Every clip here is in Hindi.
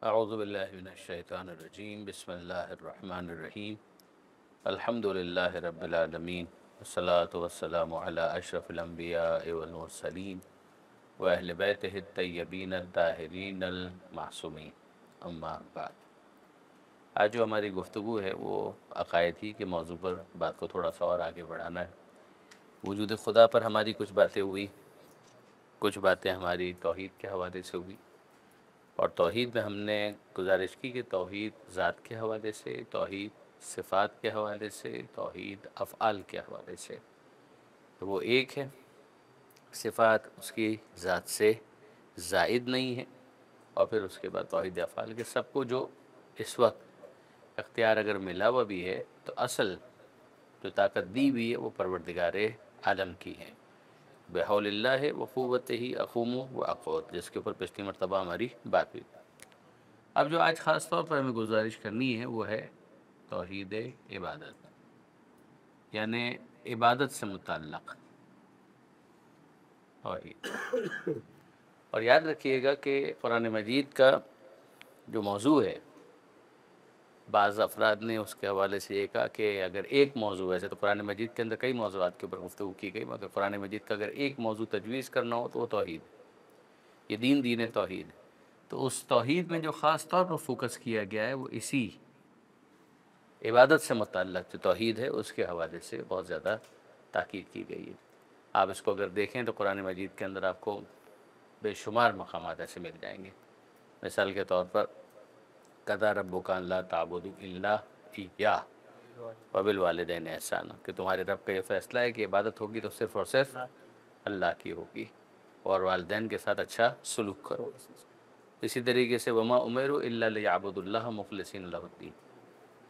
अऊज़ुबिल्लाहि मिनश्शैतानिर्रजीम बिस्मिल्लाहिर्रहमानिर्रहीम अल्हम्दुलिल्लाहि रब्बिल आलमीन वस्सलातु वस्सलामु अला अशरफिल अंबियाइ वल मुरसलीन व अहलि बैतिहि तय्यबीन ताहिरीन अल मासूमीन अम्मा बाद। आज जो हमारी गुफ्तगू है वो अक़ायदी के मौजू पर बात को थोड़ा सा और आगे बढ़ाना है। वजूद खुदा पर हमारी कुछ बातें हुई, कुछ बातें हमारी तौहीद के हवाले से हुई और तौहीद में हमने गुजारिश की कि तौहीद ज़ात के हवाले से, तौहीद सिफ़ात के हवाले से, तौहीद अफ़आल के हवाले से। तो वो एक है, सिफ़ात उसकी ज़ात से ज़ाइद नहीं है। और फिर उसके बाद तौहीद अफ़आल के सबको जो इस वक्त इख्तियार अगर मिला हुआ भी है तो असल जो ताकत दी हुई है वो परवरदिगार आलम की है। बेहौलिल्लाहि व क़ुव्वतिही अक़ूमु व अक़ऊद, जिसके ऊपर पिछली मरतबा हमारी बात हुई। अब जो आज ख़ास तौर पर हमें गुजारिश करनी है वो है तौहीद इबादत, यानी इबादत से मुतल्लक़ तौहीद। और याद रखिएगा कि कुरान मजीद का जो मौजू है, बाज़ अफराद ने उसके हवाले से ये कहा कि अगर एक मौजू, वैसे तो कुरान मजीद के अंदर कई मौज़ूआत के ऊपर गुफ्तगू की गई, मगर कुरान मजीद का अगर एक मौजू तजवीज़ करना हो तो वो तौहीद, ये दीन तौहीद। तो उस तौहीद में जो ख़ास तौर पर फोकस किया गया है वो इसी इबादत से मुतल्लक़ जो तौहीद है उसके हवाले से बहुत ज़्यादा ताकीद की गई है। आप इसको अगर देखें तो कुरान मजीद के अंदर आपको बेशुमार मकामात ऐसे मिल जाएंगे। मिसाल के तौर पर कज़ा रब्बुका अल्ला ताबुदू इल्ला इय्याह व बिल वालिदैनि ihसाना, कि तुम्हारे रब का ये फ़ैसला है कि इबादत होगी तो सिर्फ़ और सिर्फ अल्लाह की होगी और वालिदैन के साथ अच्छा सलूक करो। इसी तरीके से वमा उमिरु इल्ला लियअबुदुल्लाह मुख़लिसीन लहुद्दीन,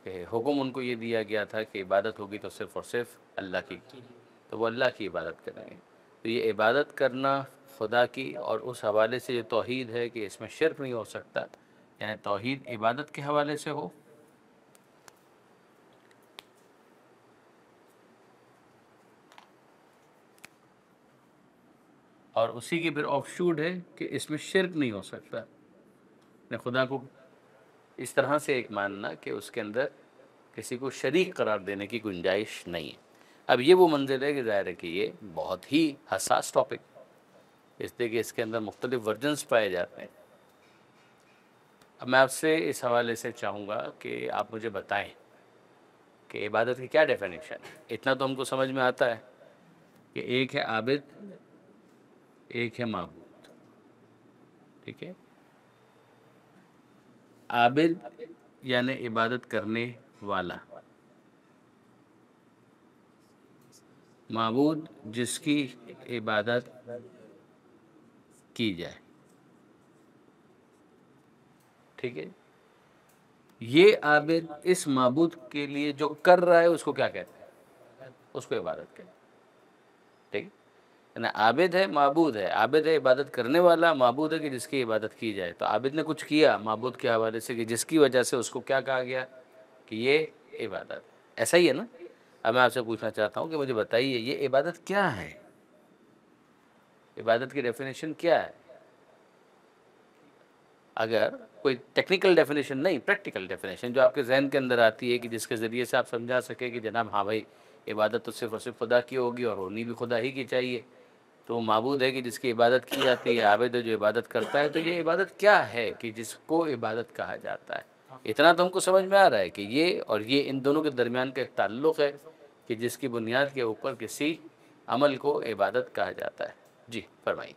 कि हुक्म उनको ये दिया गया था कि इबादत होगी तो सिर्फ़ और सिर्फ अल्लाह की, तो वो अल्लाह की इबादत करेंगे। तो ये इबादत करना खुदा की, और उस हवाले से जो तौहीद है कि इसमें शिर्क नहीं हो सकता, यानी तौहीद इबादत के हवाले से हो, और उसी की फिर ऑफशूट है कि इसमें शिर्क नहीं हो सकता। ने खुदा को इस तरह से एक मानना कि उसके अंदर किसी को शरीक करार देने की गुंजाइश नहीं है। अब ये वो मंजिल है कि ज़ाहिर है कि ये बहुत ही हसास टॉपिक, इसलिए कि इसके अंदर मुख्तलिफ वर्जन्स पाए जाते हैं। अब मैं आपसे इस हवाले से चाहूँगा कि आप मुझे बताएं कि इबादत की क्या डेफिनेशन है। इतना तो हमको समझ में आता है कि एक है आबिद, एक है माबूद, ठीक है। आबिद यानी इबादत करने वाला, माबूद जिसकी इबादत की जाए, ठीक है। ये आबिद इस माबूद के लिए जो कर रहा है उसको क्या कहते हैं? उसको इबादत कहते हैं, ठीक है ना। आबिद है, माबूद है। आबिद है इबादत करने वाला, माबूद है कि जिसकी इबादत की जाए। तो आबिद ने कुछ किया माबूद के हवाले से कि जिसकी वजह से उसको क्या कहा गया कि ये इबादत, ऐसा ही है ना। अब मैं आपसे पूछना चाहता हूँ कि मुझे बताइए ये इबादत क्या है, इबादत की डेफिनेशन क्या है। अगर कोई टेक्निकल डेफिनेशन नहीं, प्रैक्टिकल डेफिनेशन जो आपके जहन के अंदर आती है कि जिसके ज़रिए से आप समझा सके कि जनाब हाँ भाई, इबादत तो सिर्फ़ और सिर्फ खुदा की होगी और होनी भी खुदा ही की चाहिए। तो माबूद है कि जिसकी इबादत की जाती है, आबिद है जो इबादत करता है। तो ये इबादत क्या है कि जिसको इबादत कहा जाता है। इतना तो हमको समझ में आ रहा है कि ये और ये इन दोनों के दरमियान का एक ताल्लुक़ है कि जिसकी बुनियाद के ऊपर किसी अमल को इबादत कहा जाता है। जी फरमाइए।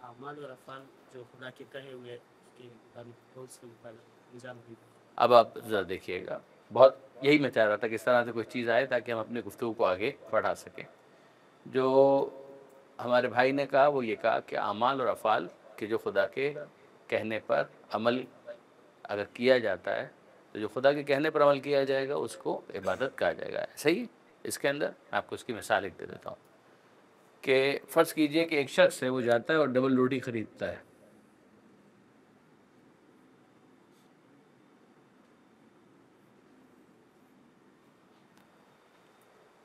अमाल और अफ़ाल जो खुदा के कहे हुए उसके मुताबिक बहुत सिंपल निज़ाम भी। अब आप ज़रा देखिएगा, बहुत यही मैं चाह रहा था कि इस तरह से कोई चीज़ आए ताकि हम अपनी गुफ्तगू को आगे बढ़ा सकें। जो हमारे भाई ने कहा वो ये कहा कि अमाल और अफ़ाल कि जो खुदा के कहने पर अमल अगर किया जाता है, तो जो खुदा के कहने पर अमल किया जाएगा उसको इबादत कहा जाएगा। सही है। इसके अंदर मैं आपको इसकी मिसाल एक दे देता हूँ कि फ़र्ज़ कीजिए कि एक शख्स है, वो जाता है और डबल रोटी ख़रीदता है,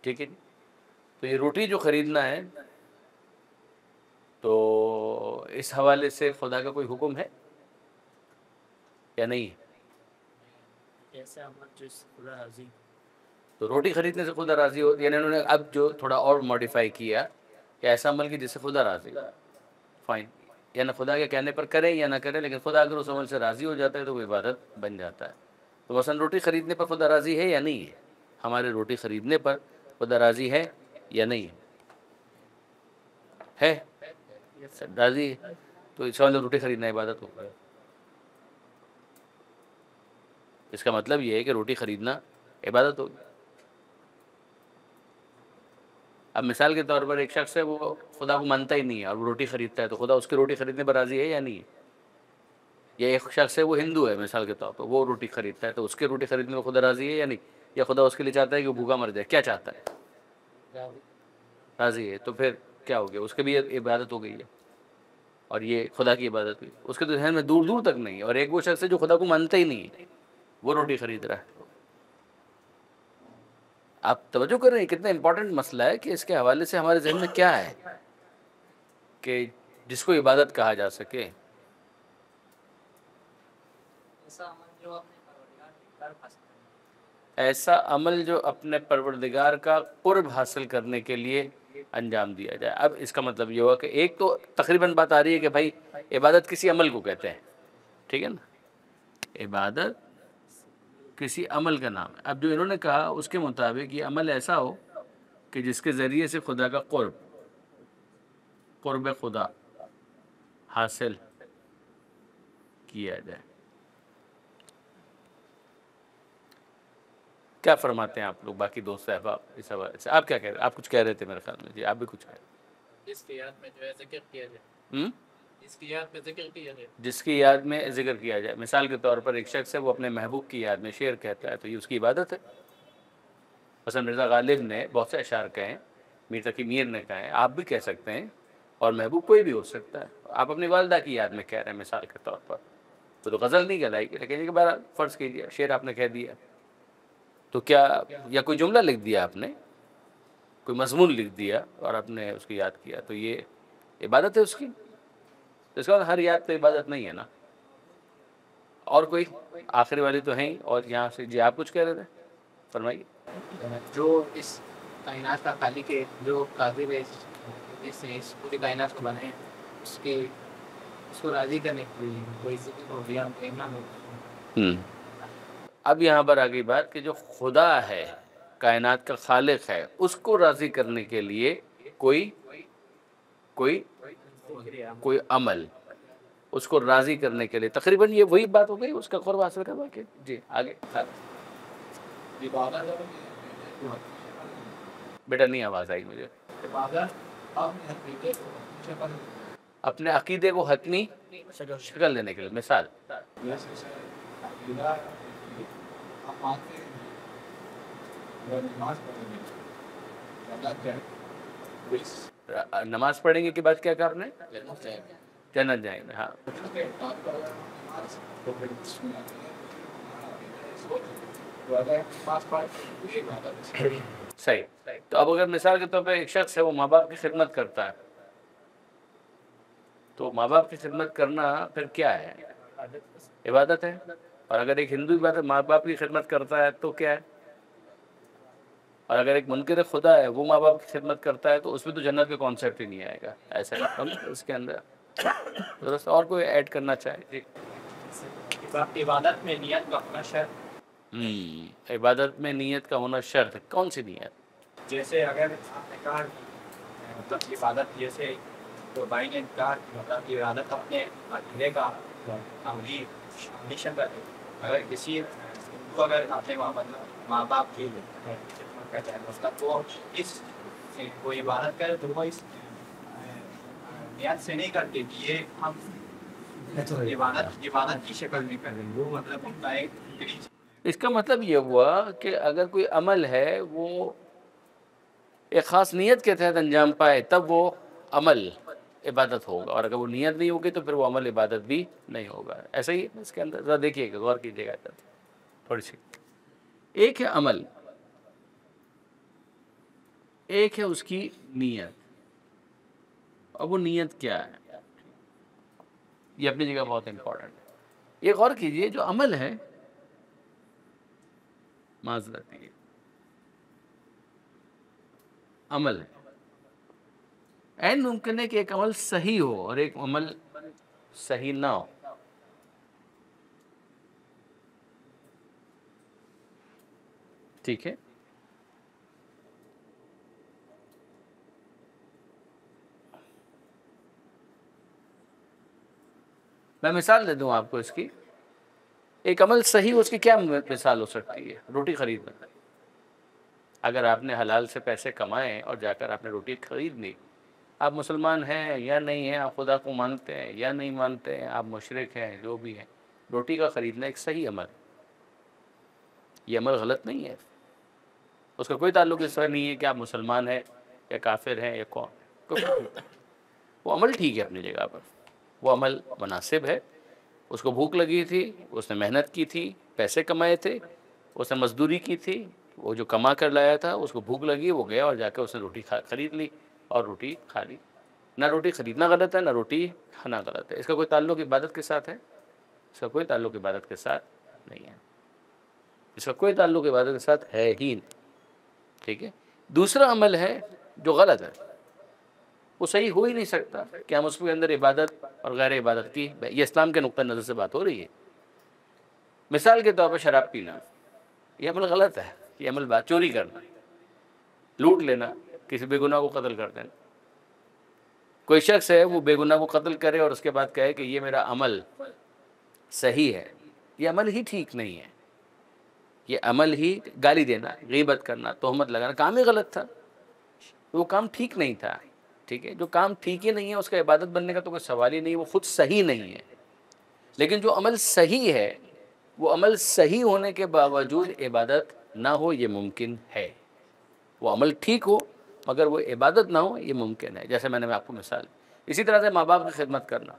ठीक है जी। तो ये रोटी जो ख़रीदना है, तो इस हवाले से खुदा का कोई हुक्म है? या नहीं है? ऐसा अमल जो खुदा राजी। तो रोटी खरीदने से खुदा राजी हो, यानी उन्होंने अब जो थोड़ा और मॉडिफाई किया कि ऐसा अमल की जिससे खुदा राजी हो, फाइन, या ना खुदा के कहने पर करें या ना करें, लेकिन खुदा अगर उस अमल से राज़ी हो जाता है तो वो इबादत बन जाता है। तो मसलन रोटी ख़रीदने पर खुदा राज़ी है या नहीं है? हमारे रोटी ख़रीदने पर खुदा राज़ी है या नहीं है? राज़ी है, तो इसका मतलब रोटी ख़रीदना इबादत हो गया। इसका मतलब ये है कि रोटी ख़रीदना इबादत होगी। अब मिसाल के तौर पर एक शख्स है, वो खुदा को मानता ही नहीं है और वो रोटी ख़रीदता है, तो खुदा उसकी रोटी ख़रीदने पर राज़ी है या नहीं है? या एक शख्स है, वो हिंदू है मिसाल के तौर पर, वो रोटी ख़रीदता है, तो उसके रोटी ख़रीदने में खुदा राज़ी है या नहीं? या खुदा उसके लिए चाहता है कि वो भूखा मर जाए? क्या चाहता है? राज़ी है। तो फिर क्या हो गया? उसके भी इबादत हो गई है और ये खुदा की इबादत हुई। उसके तो जहन में दूर दूर तक नहीं है। और एक वो शख्स है जो खुदा को मानता ही नहीं है, वो रोटी ख़रीद रहा है। आप तवज्जो कर रहे हैं कितना इंपॉर्टेंट मसला है कि इसके हवाले से हमारे जहन में क्या है कि जिसको इबादत कहा जा सके। ऐसा अमल जो अपने परवरदिगार का कुर्ब हासिल करने के लिए अंजाम दिया जाए। अब इसका मतलब ये हुआ कि एक तो तकरीबन बात आ रही है कि भाई इबादत किसी अमल को कहते हैं, ठीक है ना, इबादत किसी अमल का नाम है। अब जो इन्होंने कहा उसके मुताबिक ये अमल ऐसा हो कि जिसके ज़रिए से खुदा का कुर्ब खुदा हासिल किया जाए। क्या फरमाते हैं आप लोग, बाकी दोस्त अहबाब, इस हवाले से आप क्या कह रहे हैं? आप कुछ कह रहे थे मेरे ख्याल में, जी आप भी कुछ कह रहे हैं। इसकी याद में जो है जिक्र किया जाए, इसकी याद में जिक्र किया जाए, जिसकी याद में जिक्र किया जाए। मिसाल के तौर पर एक शख्स है, वो अपने महबूब की याद में शेर कहता है, तो ये उसकी इबादत है। हसन मिर्ज़ा गालिब ने बहुत से अशार कहे हैं, मीर तकी मीर ने कहे हैं, आप भी कह सकते हैं, और महबूब कोई भी हो सकता है। आप अपनी वालदा की याद में कह रहे हैं मिसाल के तौर पर, तो गज़ल नहीं कहलाएगी, लेकिन एक बार फ़र्ज़ कीजिए शेर आपने कह दिया, तो क्या, या कोई जुमला लिख दिया आपने, कोई मज़मून लिख दिया और आपने उसकी याद किया, तो ये इबादत है उसकी। तो इसका हर याद तो इबादत नहीं है ना। और कोई आखिरी वाली तो है ही, और यहाँ से जी आप कुछ कह रहे थे, फरमाइए। जो इस कायनात का खालिक है, जो कादिर है इसने इस पूरी कायनात को बनाए, उसके उसको राज़ी करने के लिए कोई ज़िक्र हो गया, कहना हो। अब यहाँ पर आ गई बात कि जो खुदा है, कायनात का खालिक है, उसको राज़ी करने के लिए कोई कोई कोई अमल, उसको राज़ी करने के लिए, तकरीबन ये वही बात हो गई, उसका क़ुर्ब हासिल करवा के। जी आगे। बेटा नहीं आवाज़ आई मुझे। अपने अकीदे को हतमी शक्ल देने के लिए, मिसाल नमाज पढ़ेंगे के बाद क्या कहा आपने? जन्नत जाएंगे। हाँ सही। तो अब अगर मिसाल के तौर पे एक शख्स है, वो माँ बाप की खिदमत करता है, तो माँ बाप की खिदमत करना फिर क्या है? इबादत है। और अगर एक हिंदू इबादत माँ बाप की खिदमत करता है तो क्या है? और अगर एक मुनकिर खुदा है, वो माँ बाप की खिदमत करता है, तो उसमें तो जन्नत का कॉन्सेप्ट ही नहीं आएगा। ऐसा इसके अंदर दोस्त और कोई ऐड करना चाहे? जी। इबादत में नियत का होना शर्त। इबादत में नियत का होना शर्त है। कौन सी नियत? जैसे अगर आपने कहा मतलब इबादत, जैसे तो भाई ने कहा मतलब इबादत अपने अकीदे का अमली मिशन कर, अगर किसी को अगर आपने मतलब माँ बाप की मतलब वो इस कोई इबादत करे तो वो इस नियत से नहीं करते कि ये हम इबादत की शक्ल में करें, वो मतलब उनका एक। इसका मतलब ये हुआ कि अगर कोई अमल है वो एक ख़ास नियत के तहत अंजाम पाए, तब वो अमल इबादत होगा, और अगर वो नियत नहीं होगी तो फिर वो अमल इबादत भी नहीं होगा। ऐसा ही है इसके अंदर। ज़रा देखिएगा, गौर कीजिएगा थोड़ी सी। एक है अमल, एक है उसकी नीयत। और वो नीयत क्या है, ये अपनी जगह बहुत इंपॉर्टेंट है। ये गौर कीजिए, जो अमल है, माजरत ये अमल है, ऐन मुमकिन है कि एक अमल सही हो और एक अमल सही ना हो। ठीक है, मैं मिसाल दे दूं आपको इसकी। एक अमल सही, उसकी क्या मिसाल हो सकती है? रोटी खरीदना। अगर आपने हलाल से पैसे कमाए और जाकर आपने रोटी खरीद ली, आप मुसलमान हैं या नहीं हैं, आप खुदा को मानते हैं या नहीं मानते हैं, आप मुशरिक हैं, जो भी हैं, रोटी का ख़रीदना एक सही अमल, ये अमल गलत नहीं है। उसका कोई ताल्लुक इससे नहीं है कि आप मुसलमान हैं या काफिर हैं या कौन है। वो अमल ठीक है अपनी जगह पर, वो अमल मुनासिब है। उसको भूख लगी थी, उसने मेहनत की थी, पैसे कमाए थे, उसने मजदूरी की थी, वो जो कमा कर लाया था उसको भूख लगी, वो गया और जाकर उसने रोटी खरीद ली और रोटी खा ली। ना रोटी खरीदना गलत है, ना रोटी खाना गलत है। इसका कोई ताल्लुक इबादत के साथ है? इसका कोई ताल्लुक इबादत के साथ नहीं है, इसका कोई ताल्लुक इबादत के साथ है ही नहीं। ठीक है। दूसरा अमल है जो गलत है, वो सही हो ही नहीं सकता कि हम उसके अंदर इबादत और गैर इबादत की, ये इस्लाम के नुक्ता नज़र से बात हो रही है। मिसाल के तौर पर शराब पीना, ये अमल गलत है। ये अमल बात, चोरी करना, लूट लेना, किसी बेगुनाह को कत्ल कर देना। कोई शख्स है वो बेगुनाह को कत्ल करे और उसके बाद कहे कि ये मेरा अमल सही है, ये अमल ही ठीक नहीं है। ये अमल ही, गाली देना, गीबत करना, तोहमत लगाना, काम ही गलत था, वो काम ठीक नहीं था। ठीक है, जो काम ठीक ही नहीं है उसका इबादत बनने का तो कोई सवाल ही नहीं, वो खुद सही नहीं है। लेकिन जो अमल सही है, वो अमल सही होने के बावजूद इबादत ना हो, ये मुमकिन है। वो अमल ठीक हो मगर वो इबादत ना हो, ये मुमकिन है। जैसे मैंने आपको मिसाल, इसी तरह से माँ बाप की खिदमत करना।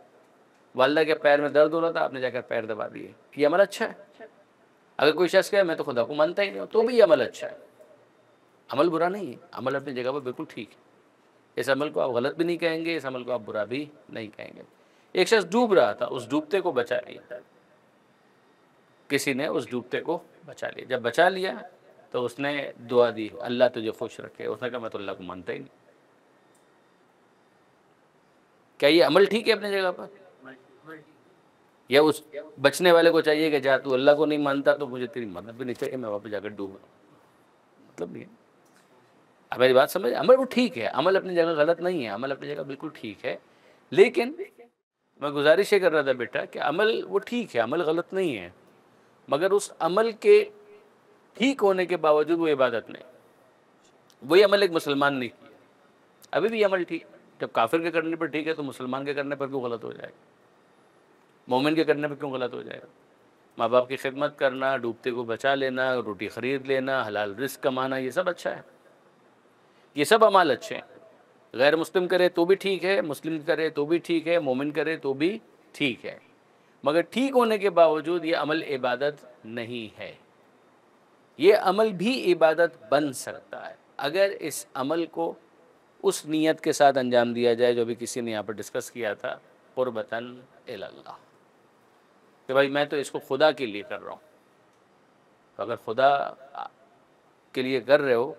वालिदा के पैर में दर्द हो रहा था, आपने जाकर पैर दबा दिए, ये अमल अच्छा है। अगर कोई शख्स कहे मैं तो खुदा को मानता ही नहीं हूँ, तो भी ये अमल अच्छा है, अमल बुरा नहीं है, अमल अपनी जगह पर बिल्कुल ठीक है। इस अमल को आप गलत भी नहीं कहेंगे, इस अमल को आप बुरा भी नहीं कहेंगे। एक शख्स डूब रहा था, उस डूबते को बचा लिया, किसी ने उस डूबते को बचा लिया। जब बचा लिया तो उसने दुआ दी, अल्लाह तुझे खुश रखे। उसने कहा मैं तो अल्लाह को मानता ही नहीं। क्या ये अमल ठीक है अपनी जगह पर? या उस बचने वाले को चाहिए कि जा तू अल्लाह को नहीं मानता तो मुझे तेरी मदद भी नहीं चाहिए, मैं वापस जाकर डूबा? मतलब नहीं है। अब मेरी बात समझ, अमल वो ठीक है, अमल अपनी जगह गलत नहीं है, अमल अपनी जगह बिल्कुल ठीक है। लेकिन मैं गुजारिश ये कर रहा था बेटा कि अमल वो ठीक है, अमल गलत नहीं है, मगर उस अमल के ठीक होने के बावजूद वो इबादत नहीं। वही अमल एक मुसलमान ने किया, अभी भी अमल ठीक। जब काफिर के करने पर ठीक है तो मुसलमान के करने पर क्यों गलत हो जाएगा? मोमिन के करने पर क्यों गलत हो जाएगा? माँ बाप की खिदमत करना, डूबते को बचा लेना, रोटी ख़रीद लेना, हलाल रिस्क कमाना, ये सब अच्छा है, ये सब अमाल अच्छे हैं। गैर मुस्लिम करे तो भी ठीक है, मुस्लिम करे तो भी ठीक है, मोमिन करे तो भी ठीक है, मगर ठीक होने के बावजूद ये अमल इबादत नहीं है। ये अमल भी इबादत बन सकता है अगर इस अमल को उस नीयत के साथ अंजाम दिया जाए जो भी किसी ने यहाँ पर डिस्कस किया था, कुर्बतन इल्लल्लाह, कि भाई मैं तो इसको खुदा के लिए कर रहा हूँ। तो अगर खुदा के लिए कर रहे हो,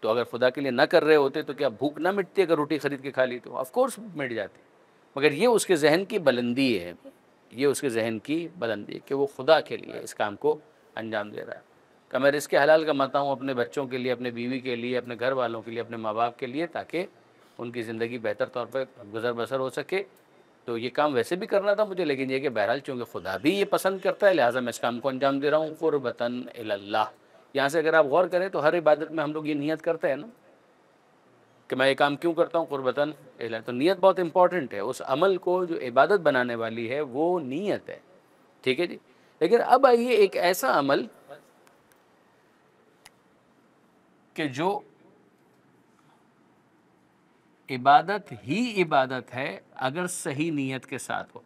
तो अगर खुदा के लिए ना कर रहे होते तो क्या भूख ना मिटती? अगर रोटी खरीद के खा ली तो ऑफ कोर्स मिट जाती, मगर ये उसके जहन की बुलंदी है, ये उसके जहन की बुलंदी है कि वो खुदा के लिए इस काम को अंजाम दे रहा है। कि मैं रिज़्क़ हलाल कमाता हूँ अपने बच्चों के लिए, अपने बीवी के लिए, अपने घर वालों के लिए, अपने माँ बाप के लिए, ताकि उनकी ज़िंदगी बेहतर तौर पर गुजर बसर हो सके। तो ये काम वैसे भी करना था मुझे, लेकिन ये कि बहरहाल चूँकि खुदा भी ये पसंद करता है, लिहाजा मैं इस काम को अंजाम दे रहा हूँ कुर्बतन इल्लल्लाह। यहाँ से अगर आप गौर करें तो हर इबादत में हम लोग ये नियत करते हैं ना कि मैं ये काम क्यों करता हूँ, कुर्बतन इल्लल्लाह। तो नियत बहुत इंपॉर्टेंट है, उस अमल को जो इबादत बनाने वाली है वो नियत है। ठीक है जी। लेकिन अब आइए एक ऐसा अमल कि जो इबादत ही इबादत है अगर सही नीयत के साथ हो,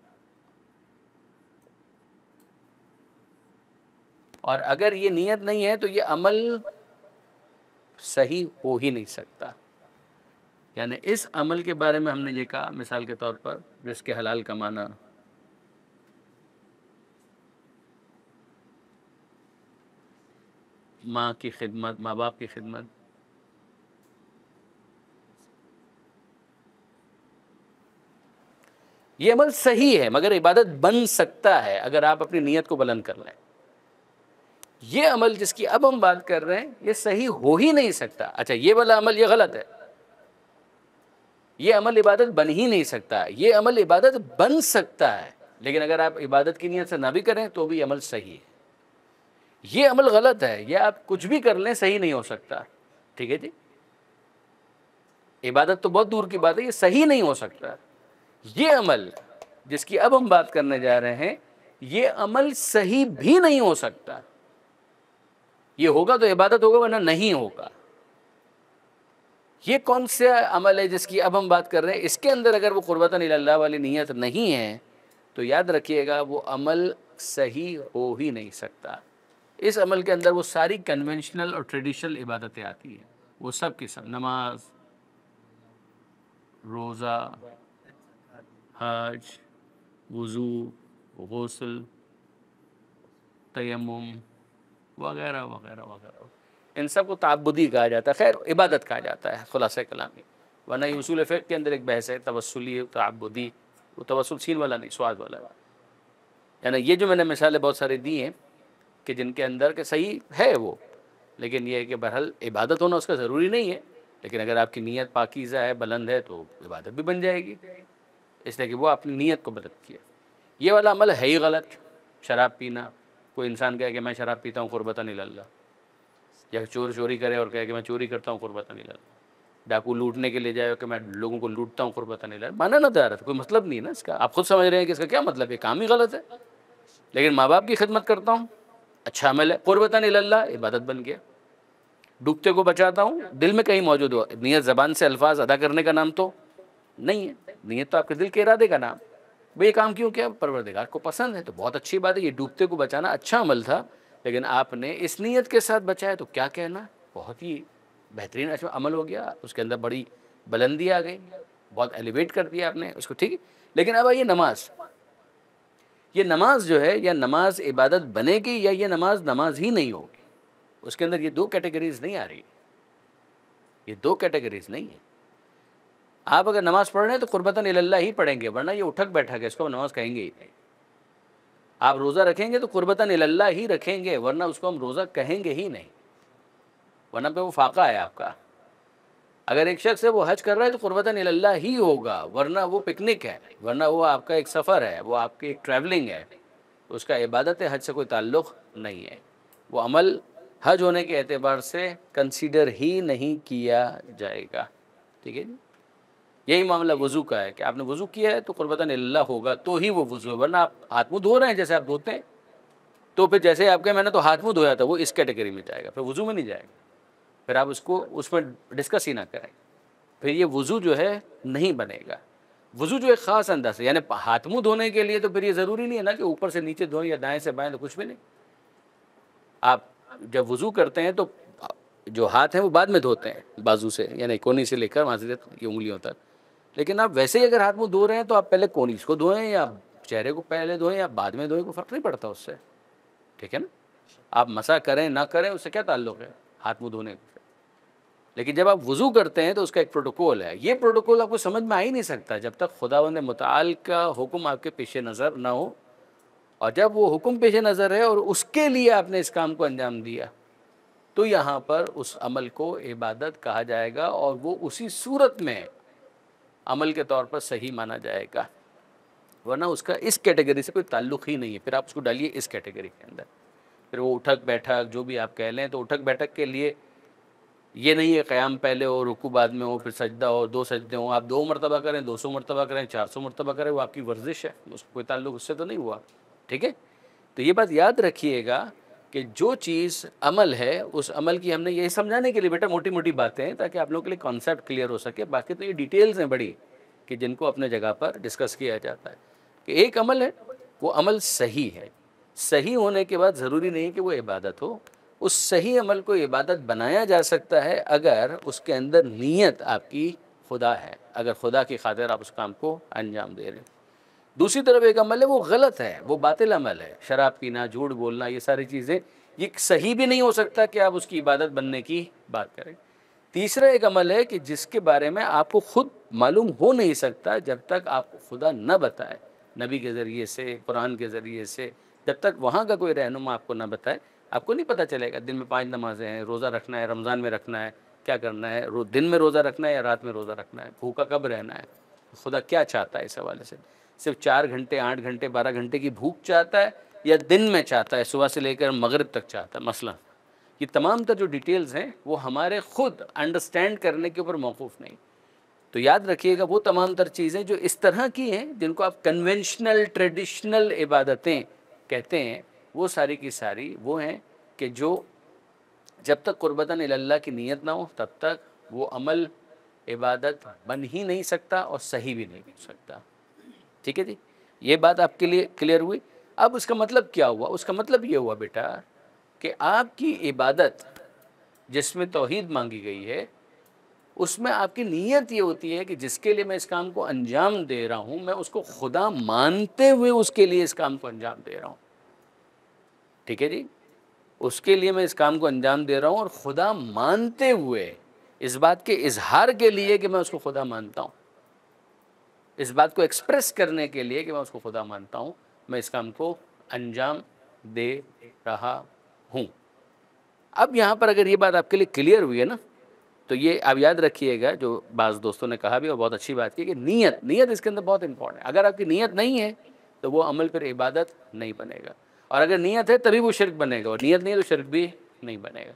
और अगर ये नीयत नहीं है तो ये अमल सही हो ही नहीं सकता। यानी इस अमल के बारे में हमने ये कहा, मिसाल के तौर पर रिज़्क़ हलाल कमाना, माँ की खिदमत, माँ बाप की खिदमत, ये अमल सही है मगर इबादत बन सकता है अगर आप अपनी नीयत को बुलंद कर लें। ये अमल जिसकी अब हम बात कर रहे हैं ये सही हो ही नहीं सकता। अच्छा, ये वाला अमल ये गलत है, ये अमल इबादत बन ही नहीं सकता। ये अमल इबादत बन सकता है लेकिन अगर आप इबादत की नीयत से ना भी करें तो भी अमल सही है। ये अमल गलत है, ये आप कुछ भी कर लें सही नहीं हो सकता। ठीक है जी, इबादत तो बहुत दूर की बात है, ये सही नहीं हो सकता। ये अमल जिसकी अब हम बात करने जा रहे हैं ये अमल सही भी नहीं हो सकता। ये होगा तो इबादत होगा वरना नहीं होगा। ये कौन सा अमल है जिसकी अब हम बात कर रहे हैं? इसके अंदर अगर वो कुर्बतन इल्लल्लाह वाली नीयत नहीं है तो याद रखिएगा वो अमल सही हो ही नहीं सकता। इस अमल के अंदर वो सारी कन्वेंशनल और ट्रेडिशनल इबादतें आती हैं, वो सब की सब, नमाज, रोज़ा, हज, वज़ू, गुस्ल, तयम्मुम वगैरह वगैरह वगैरह, इन सब को ताबुदी कहा जाता है, खैर इबादत कहा जाता है खुलासा कलामी। वरना ये उसूल फ़िक़्ह के अंदर एक बहस है तवस्सुली ताबुदी, वो तवस्सुल सीन वाला नहीं, स्वाद वाला। यानी ये जो मैंने मिसालें बहुत सारी दी हैं कि जिनके अंदर के सही है वो, लेकिन ये है कि बहरहाल इबादत होना उसका ज़रूरी नहीं है, लेकिन अगर आपकी नीयत पाकीज़ा है, बुलंद है, तो इबादत भी बन जाएगी, इसलिए कि वो अपनी नीयत को बुलंद किया। ये वाला अमल है ही गलत। शराब पीना, कोई इंसान कहे कि मैं शराब पीता हूँ कुर्बतन इल्लल्लाह, या चोरी करे और कहे कि मैं चोरी करता हूँ कुर्बतन इल्लल्लाह, डाकू लूटने के लिए जाए कि मैं लोगों को लूटता हूँ कुर्बतन इल्लल्लाह, माना ना जा रहा था, कोई मतलब नहीं है ना इसका। आप खुद समझ रहे हैं कि इसका क्या मतलब है, काम ही गलत है। लेकिन माँ बाप की खिदमत करता हूँ, अच्छा अमल है, कुर्बतन इल्लल्लाह, इबादत बन गया। डूबते को बचाता हूँ, दिल में कहीं मौजूद हो, नीयत ज़बान से अल्फाज अदा करने का नाम तो नहीं है, नीयत तो आपके दिल के इरादे का नाम। भाई ये काम क्यों किया? परवरदिगार को पसंद है, तो बहुत अच्छी बात है। ये डूबते को बचाना अच्छा अमल था, लेकिन आपने इस नीयत के साथ बचाया तो क्या कहना, बहुत ही बेहतरीन अच्छा अमल हो गया, उसके अंदर बड़ी बुलंदी आ गई, बहुत एलिवेट कर दिया आपने उसको, ठीक है। लेकिन अब आइए नमाज, ये नमाज जो है, या नमाज इबादत बनेगी या ये नमाज नमाज ही नहीं होगी, उसके अंदर ये दो कैटेगरीज नहीं आ रही, ये दो कैटेगरीज नहीं है। आप अगर नमाज पढ़ रहे हैं तो कुर्बतन इल्लल्लाह ही पढ़ेंगे, वरना ये उठक बैठक है, इसको हम नमाज कहेंगे ही नहीं। आप रोज़ा रखेंगे तो कुर्बतन इल्लल्लाह ही रखेंगे, वरना उसको हम रोज़ा कहेंगे ही नहीं, वरना पे वो फाका है आपका। अगर एक शख्स है वो हज कर रहा है तो कुर्बतन इल्लल्लाह ही होगा, वरना वो पिकनिक है, वरना वो आपका एक सफ़र है, वो आपकी एक ट्रैवलिंग है, उसका इबादत हज से कोई ताल्लुक़ नहीं है। वो अमल हज होने के एतबार से कंसीडर ही नहीं किया जाएगा, ठीक है जी। यही मामला वज़ू का है कि आपने वज़ू किया है तो कुर्बतन इल्लल्लाह होगा तो ही वो वज़ू है, वरना आप हाथ मुँह धो रहे हैं जैसे आप धोते हैं, तो फिर जैसे आप कहें मैंने तो हाथ मुँह धोया था, वो इस कैटेगरी में जाएगा, फिर वज़ू में नहीं जाएगा, फिर आप उसको उसमें डिस्कस ही ना करें, फिर ये वज़ू जो है नहीं बनेगा। वज़ू जो एक ख़ास अंदाज़ है, यानी हाथ मुँह धोने के लिए तो फिर ये ज़रूरी नहीं है ना कि ऊपर से नीचे धोएं या दाएँ से बाएँ, तो कुछ भी नहीं। आप जब वज़ू करते हैं तो जो हाथ हैं वो बाद में धोते हैं, बाजू से, यानी कोनी से लेकर वहाँ से ये उंगलियों तक। लेकिन आप वैसे ही अगर हाथ मुँह धो रहे हैं तो आप पहले कोनी को धोएं या चेहरे को पहले धोएं या बाद में धोएं, कोई फ़र्क नहीं पड़ता उससे, ठीक है ना। आप मसा करें ना करें उससे क्या ताल्लुक़ है हाथ मुँह धोने से। लेकिन जब आप वज़ू करते हैं तो उसका एक प्रोटोकॉल है, ये प्रोटोकॉल आपको समझ में आ ही नहीं सकता जब तक खुदावंद मुताल का हुक्म आपके पेश नज़र ना हो, और जब वो हुक्म पेश नज़र है और उसके लिए आपने इस काम को अंजाम दिया तो यहाँ पर उस अमल को इबादत कहा जाएगा और वो उसी सूरत में अमल के तौर पर सही माना जाएगा, वरना उसका इस कैटेगरी से कोई ताल्लुक़ ही नहीं है। फिर आप उसको डालिए इस कैटेगरी के अंदर, फिर वो उठक बैठक जो भी आप कह लें, तो उठक बैठक के लिए ये नहीं है क़याम पहले हो, रुकू बाद में हो, फिर सजदा हो, 2 सजदे हों, आप 2 मरतबा करें, 200 मरतबा करें, 400 मरतबा करें, वो आपकी वर्जिश है, उसको कोई ताल्लुक़ उससे तो नहीं हुआ, ठीक है। तो ये बात याद रखिएगा कि जो चीज़ अमल है उस अमल की हमने यही समझाने के लिए बेटा मोटी मोटी बातें हैं ताकि आप लोगों के लिए कॉन्सेप्ट क्लियर हो सके। बाकी तो ये डिटेल्स हैं बड़ी कि जिनको अपने जगह पर डिस्कस किया जाता है कि एक अमल है वो अमल सही है, सही होने के बाद ज़रूरी नहीं कि वो इबादत हो, उस सही अमल को इबादत बनाया जा सकता है अगर उसके अंदर नीयत आपकी खुदा है, अगर खुदा की खातिर आप उस काम को अंजाम दे रहे हैं। दूसरी तरफ एक अमल है वो गलत है, वो बातिल अमल है, शराब पीना, झूठ बोलना, ये सारी चीज़ें ये सही भी नहीं हो सकता कि आप उसकी इबादत बनने की बात करें। तीसरा एक अमल है कि जिसके बारे में आपको खुद मालूम हो नहीं सकता जब तक आपको खुदा न बताए, नबी के ज़रिए से, कुरान के ज़रिए से, जब तक वहाँ का कोई रहनुमा आपको न बताए, आपको नहीं पता चलेगा दिन में 5 नमाज़ें हैं, रोज़ा रखना है, रमज़ान में रखना है, क्या करना है, दिन में रोज़ा रखना है या रात में रोज़ा रखना है, भूखा कब रहना है, खुदा क्या चाहता है इस हवाले से। सिर्फ 4 घंटे, 8 घंटे, 12 घंटे की भूख चाहता है या दिन में चाहता है, सुबह से लेकर मगरिब तक चाहता है। मसलन ये तमाम तर जो डिटेल्स हैं वो हमारे खुद अंडरस्टैंड करने के ऊपर मौकूफ़ नहीं। तो याद रखिएगा वो तमाम तर चीज़ें जो इस तरह की हैं जिनको आप कन्वेंशनल ट्रेडिशनल इबादतें कहते हैं, वो सारी की सारी वो हैं कि जो जब तक कुर्बतन इल्लल्लाह की नीयत ना हो तब तक वो अमल इबादत बन ही नहीं सकता और सही भी नहीं हो सकता। ठीक है जी, ये बात आपके लिए क्लियर हुई। अब उसका मतलब क्या हुआ? उसका मतलब ये हुआ बेटा कि आपकी इबादत जिसमें तौहीद मांगी गई है उसमें आपकी नीयत ये होती है कि जिसके लिए मैं इस काम को अंजाम दे रहा हूँ मैं उसको खुदा मानते हुए उसके लिए इस काम को अंजाम दे रहा हूँ। ठीक है जी, उसके लिए मैं इस काम को अंजाम दे रहा हूँ और खुदा मानते हुए, इस बात के इजहार के लिए कि मैं उसको खुदा मानता हूँ, इस बात को एक्सप्रेस करने के लिए कि मैं उसको खुदा मानता हूँ, मैं इस काम को अंजाम दे रहा हूँ। अब यहाँ पर अगर ये बात आपके लिए क्लियर हुई है ना, तो ये आप याद रखिएगा जो बाज़ दोस्तों ने कहा भी और बहुत अच्छी बात की कि नीयत इसके अंदर बहुत इंपॉर्टेंट है। अगर आपकी नीयत नहीं है तो वो अमल फिर इबादत नहीं बनेगा, और अगर नीयत है तभी वो शिर्क बनेगा, और नीयत नहीं है तो शिर्क भी नहीं बनेगा।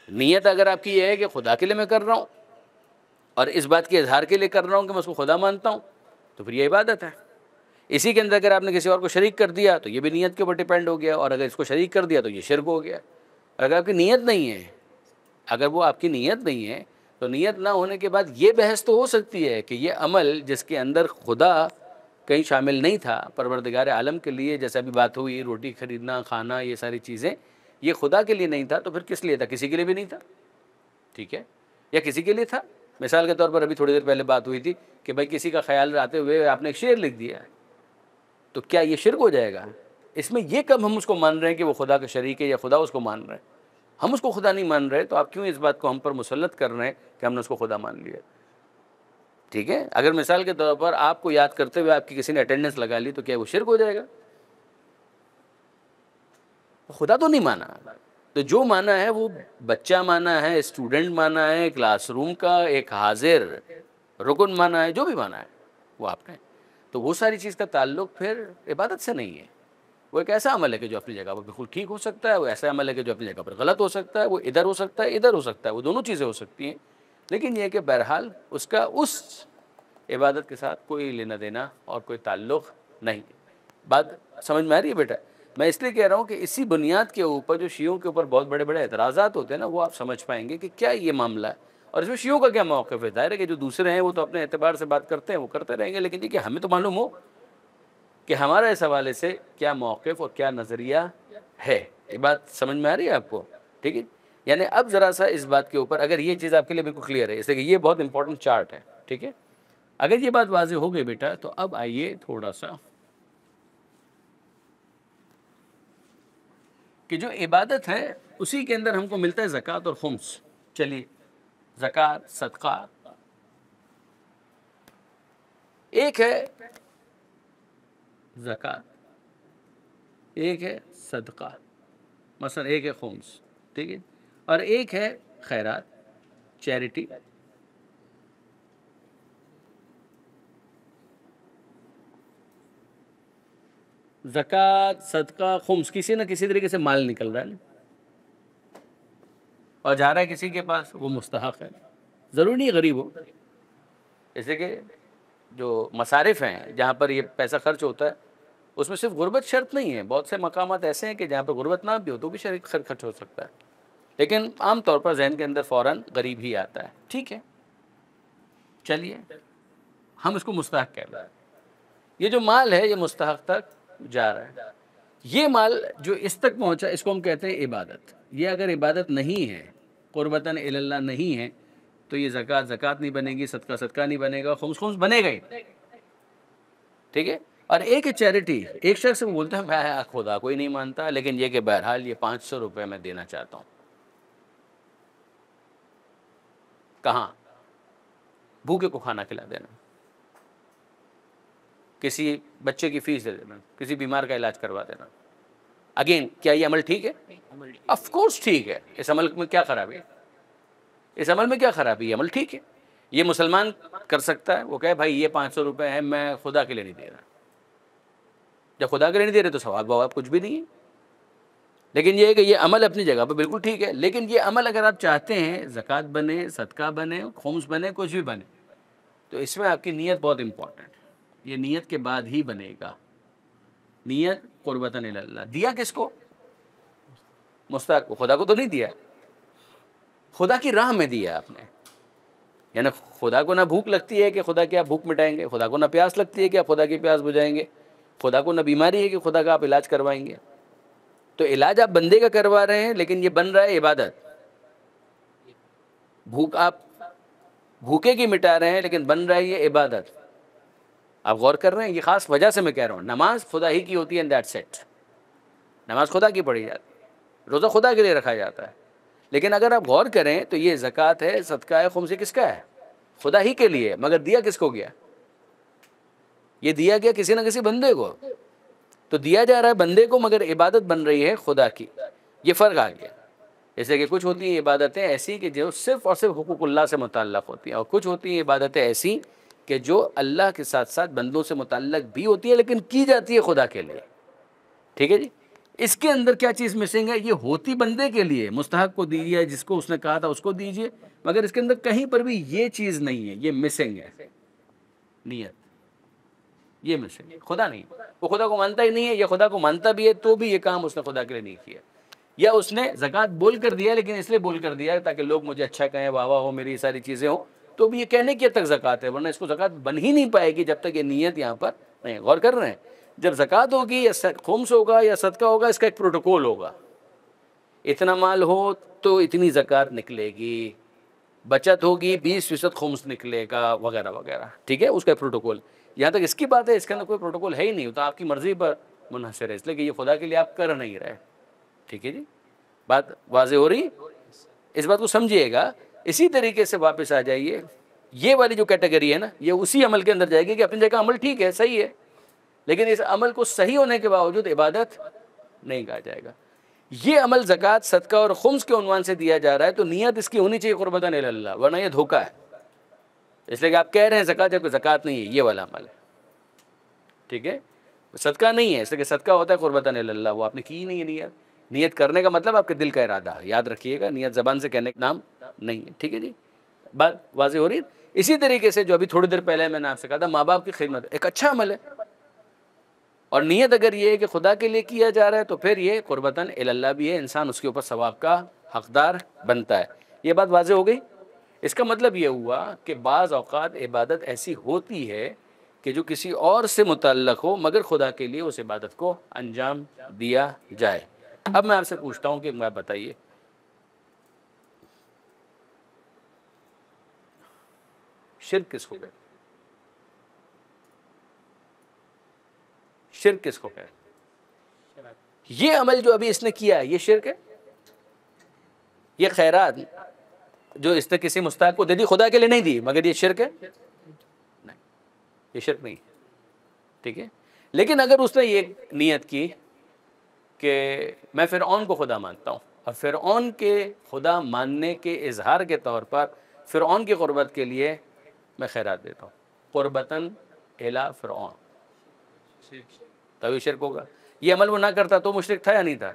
नीयत अगर आपकी ये है कि खुदा के लिए मैं कर रहा हूँ और इस बात के इजहार के लिए कर रहा हूँ कि मैं उसको खुदा मानता हूँ, तो फिर ये इबादत है। इसी के अंदर अगर आपने किसी और को शरीक कर दिया तो ये भी नीयत के ऊपर डिपेंड हो गया, और अगर इसको शरीक कर दिया तो ये शिर्क हो गया। अगर आपकी नीयत नहीं है, अगर वो आपकी नीयत नहीं है, तो नीयत ना होने के बाद ये बहस तो हो सकती है कि ये अमल जिसके अंदर खुदा कहीं शामिल नहीं था, परवरदिगार आलम के लिए, जैसे अभी बात हुई रोटी ख़रीदना, खाना, ये सारी चीज़ें, ये खुदा के लिए नहीं था, तो फिर किस लिए था? किसी के लिए भी नहीं था। ठीक है, या किसी के लिए था? मिसाल के तौर पर अभी थोड़ी देर पहले बात हुई थी कि भाई किसी का ख्याल आते हुए आपने एक शेर लिख दिया, तो क्या ये शिर्क हो जाएगा? इसमें ये कब हम उसको मान रहे हैं कि वो खुदा का शरीक है या खुदा उसको मान रहे हैं? हम उसको खुदा नहीं मान रहे, तो आप क्यों इस बात को हम पर मुसल्लत कर रहे हैं कि हमने उसको खुदा मान लिया? ठीक है, अगर मिसाल के तौर पर आपको याद करते हुए आपकी किसी ने अटेंडेंस लगा ली, तो क्या वो शिर्क हो जाएगा? खुदा तो नहीं माना, तो जो माना है वो बच्चा माना है, स्टूडेंट माना है, क्लासरूम का एक हाजिर रुकन माना है, जो भी माना है वो आपने, तो वो सारी चीज़ का ताल्लुक फिर इबादत से नहीं है। वो एक ऐसा अमल है कि जो अपनी जगह पर बिल्कुल ठीक हो सकता है, वो ऐसा अमल है कि जो अपनी जगह पर गलत हो सकता है, वो इधर हो सकता है, इधर हो सकता है, वो दोनों चीज़ें हो सकती हैं, लेकिन ये है कि बहरहाल उसका उस इबादत के साथ कोई लेना देना और कोई ताल्लुक़ नहीं। बात समझ में आ रही है बेटा? मैं इसलिए कह रहा हूँ कि इसी बुनियाद के ऊपर जो शियों के ऊपर बहुत बड़े-बड़े एतराज़ात होते हैं ना, वो आप समझ पाएँगे कि क्या ये मामला है और इसमें शियों का क्या मौक़िफ़ है। ज़ाहिर है कि जो दूसरे हैं वो तो अपने एतबार से बात करते हैं, वो करते रहेंगे, लेकिन देखिए हमें तो मालूम हो कि हमारा इस हवाले से क्या मौक़िफ़ और क्या नज़रिया है। ये बात समझ में आ रही है आपको? ठीक है? यानी अब ज़रा-सा इस बात के ऊपर अगर ये चीज़ आपके लिए बिल्कुल क्लियर है, जैसे कि ये बहुत इंपॉर्टेंट चार्ट है, ठीक है? अगर ये बात वाज़ेह हो गई बेटा, तो अब आइए थोड़ा-सा कि जो इबादत है उसी के अंदर हमको मिलता है ज़कात और खुम्स। चलिए, ज़कात, सदका, एक है ज़कात, एक है सदका, मसलन एक है खुम्स, ठीक है, और एक है खैरात, चैरिटी। ज़कात, सदका, खुम्स, किसी न किसी तरीके से माल निकल रहा है ना, और जा रहा है किसी के पास, वो मुस्तहक़ है, ज़रूरी नहीं गरीब हो। जैसे कि जो मसारिफ़ हैं जहाँ पर ये पैसा खर्च होता है, उसमें सिर्फ गुर्बत शर्त नहीं है। बहुत से मकामात ऐसे हैं कि जहाँ पर गुर्बत ना भी हो तो भी शरीक खर्च हो सकता है, लेकिन आम तौर पर ज़हन के अंदर फ़ौरन गरीब ही आता है। ठीक है, चलिए हम इसको मुस्तहक़ कह रहे हैं। ये जो माल है ये मुस्तहक़ तक जा रहा है। ये माल जो इस तक पहुँचा इसको हम कहते हैं इबादत। ये अगर इबादत नहीं है, क़ुर्बतन इलल्लाह नहीं है, तो ये ज़कात नहीं बनेगी, सदका नहीं बनेगा, खुम्स बनेगा ही। ठीक है, और एक है चैरिटी। एक शख्स बोलता है मैं खुदा को ही नहीं मानता, लेकिन ये कि बहरहाल ये 500 रुपये मैं देना चाहता हूँ। कहाँ? भूखे को खाना खिला देना, किसी बच्चे की फीस दे देना, किसी बीमार का इलाज करवा देना। अगेन, क्या ये अमल ठीक है? ऑफ कोर्स ठीक है। इस अमल में क्या खराबी है? इस अमल में क्या खराबी है? अमल ठीक है। ये मुसलमान कर सकता है, वो कहे भाई ये 500 रुपये है, मैं खुदा के लिए नहीं दे रहा। जब खुदा के लिए नहीं दे रहे तो सवाब बवाब कुछ भी नहीं है। लेकिन ये है कि ये अमल अपनी जगह पर बिल्कुल ठीक है। लेकिन ये अमल अगर आप चाहते हैं ज़कात बने, सदका बने, खुम्स बने, कुछ भी बने, तो इसमें आपकी नीयत बहुत इंपॉर्टेंट है। ये नीयत के बाद ही बनेगा। नीयत कुर्बतन इल्लल्लाह। दिया किसको? मुस्ताक को। खुदा को तो नहीं दिया, खुदा की राह में दिया आपने। यानी खुदा को ना भूख लगती है कि खुदा की आप भूख मिटाएंगे, खुदा को ना प्यास लगती है कि आप खुदा की प्यास बुझाएंगे, खुदा को ना बीमारी है कि खुदा का आप इलाज करवाएंगे। तो इलाज आप बंदे का करवा रहे हैं, लेकिन ये बन रहा है इबादत। भूख आप भूखे की मिटा रहे हैं, लेकिन बन रहा है ये इबादत। आप गौर कर रहे हैं? ये खास वजह से मैं कह रहा हूँ, नमाज खुदा ही की होती है, एंड दैट्स इट। नमाज खुदा की पढ़ी जाती है, रोज़ा खुदा के लिए रखा जाता है। लेकिन अगर आप गौर करें तो ये ज़कात है, सदका है, खुम्स किसका है? खुदा ही के लिए। मगर दिया किसको गया? ये दिया गया किसी ना किसी बंदे को। तो दिया जा रहा है बंदे को, मगर इबादत बन रही है खुदा की। ये फ़र्क आ गया। जैसे कि कुछ होती हैं इबादतें ऐसी कि जो सिर्फ़ और सिर्फ हुकूकुल्लाह से मुतल्लक़ होती हैं, और कुछ होती हैं इबादतें ऐसी कि जो अल्लाह के साथ साथ बंदों से मुतल्लक़ भी होती है, लेकिन की जाती है खुदा के लिए। ठीक है जी। इसके अंदर क्या चीज़ मिसिंग है? ये होती बंदे के लिए, मुस्तहक़ को दीजिए, जिसको उसने कहा था उसको दीजिए, मगर इसके अंदर कहीं पर भी ये चीज़ नहीं है, ये मिसिंग है। नीयत ये मिसिंग है। खुदा नहीं, वो खुदा को मानता ही नहीं है, या खुदा को मानता भी है तो भी ये काम उसने खुदा के लिए नहीं किया। या उसने ज़कात बोल कर दिया, लेकिन इसलिए बोल कर दिया ताकि लोग मुझे अच्छा कहें, वाह वाह हो, मेरी सारी चीज़ें हो, तो भी ये कहने की हद तक ज़कात है, वरना इसको ज़कात बन ही नहीं पाएगी जब तक ये नीयत यहाँ पर नहीं। गौर कर रहे हैं? जब ज़कात होगी या खुम्स होगा या सदका होगा, इसका एक प्रोटोकॉल होगा। इतना माल हो तो इतनी ज़कात निकलेगी, बचत होगी 20% खुम्स निकलेगा, वगैरह वगैरह। ठीक है, उसका प्रोटोकॉल। यहाँ तक इसकी बात है, इसके अंदर कोई प्रोटोकॉल है ही नहीं, तो आपकी मर्ज़ी पर मुनहसर है, इसलिए कि ये खुदा के लिए आप कर नहीं रहे। ठीक है जी, बात वाज़ेह हो रही? इस बात को समझिएगा। इसी तरीके से वापस आ जाइए, ये वाली जो कैटेगरी है ना, ये उसी अमल के अंदर जाएगी कि अपनी जगह अमल ठीक है, सही है, लेकिन इस अमल को सही होने के बावजूद इबादत नहीं कहा जाएगा। ये अमल ज़कात, सदका और खुम्स के उन्वान से दिया जा रहा है, तो नीयत इसकी होनी चाहिए कुर्बतन इल्लल्लाह, वरना ये धोखा है। इसलिए कि आप कह रहे हैं ज़कात, जबकि ज़कात नहीं है, ये वाला अमल है। ठीक है, सदका नहीं है, इसलिए कि सदका होता है कुर्बतन इल्लल्लाह, वो आपने की ही नहीं है नीयत। नीयत करने का मतलब आपके दिल का इरादा है, याद रखिएगा, नीयत ज़बान से कहने का नाम नहीं है। ठीक है जी, बात वाज़ेह हो रही है? इसी तरीके से जो अभी थोड़ी देर पहले मैंने आपसे कहा था, माँ बाप की खिदमत एक अच्छा अमल है, और नीयत अगर ये है कि खुदा के लिए किया जा रहा है, तो फिर ये कुर्बतन इल्लल्लाह भी है, इंसान उसके ऊपर सवाब का हकदार बनता है। ये बात वाज़ेह हो गई? इसका मतलब ये हुआ कि बाज़ औक़ात इबादत ऐसी होती है कि जो किसी और से मुतल्लक़ हो, मगर खुदा के लिए उस इबादत को अंजाम दिया जाए। अब मैं आपसे पूछता हूँ कि मैं बताइए, शिर्क किसको कहते हैं? शिर्क किसको कहते हैं? ये अमल जो अभी इसने किया है, ये शिर्क है? ये खैरात जो इसने किसी मुस्ताहिक को दे दी, खुदा के लिए नहीं दी, मगर ये शिर्क है? नहीं, ये शिर्क नहीं है। ठीक है, लेकिन अगर उसने ये नियत की कि मैं फ़िरऔन को खुदा मानता हूँ, और फ़िरऔन के खुदा मानने के इजहार के तौर पर फ़िरऔन की क़ुर्बत के लिए मैं खैरात देता हूँ, क़ुर्बतन इला फ़िरऔन, तभी शिर्क होगा। ये अमल वो ना करता तो मुशरिक था या नहीं था?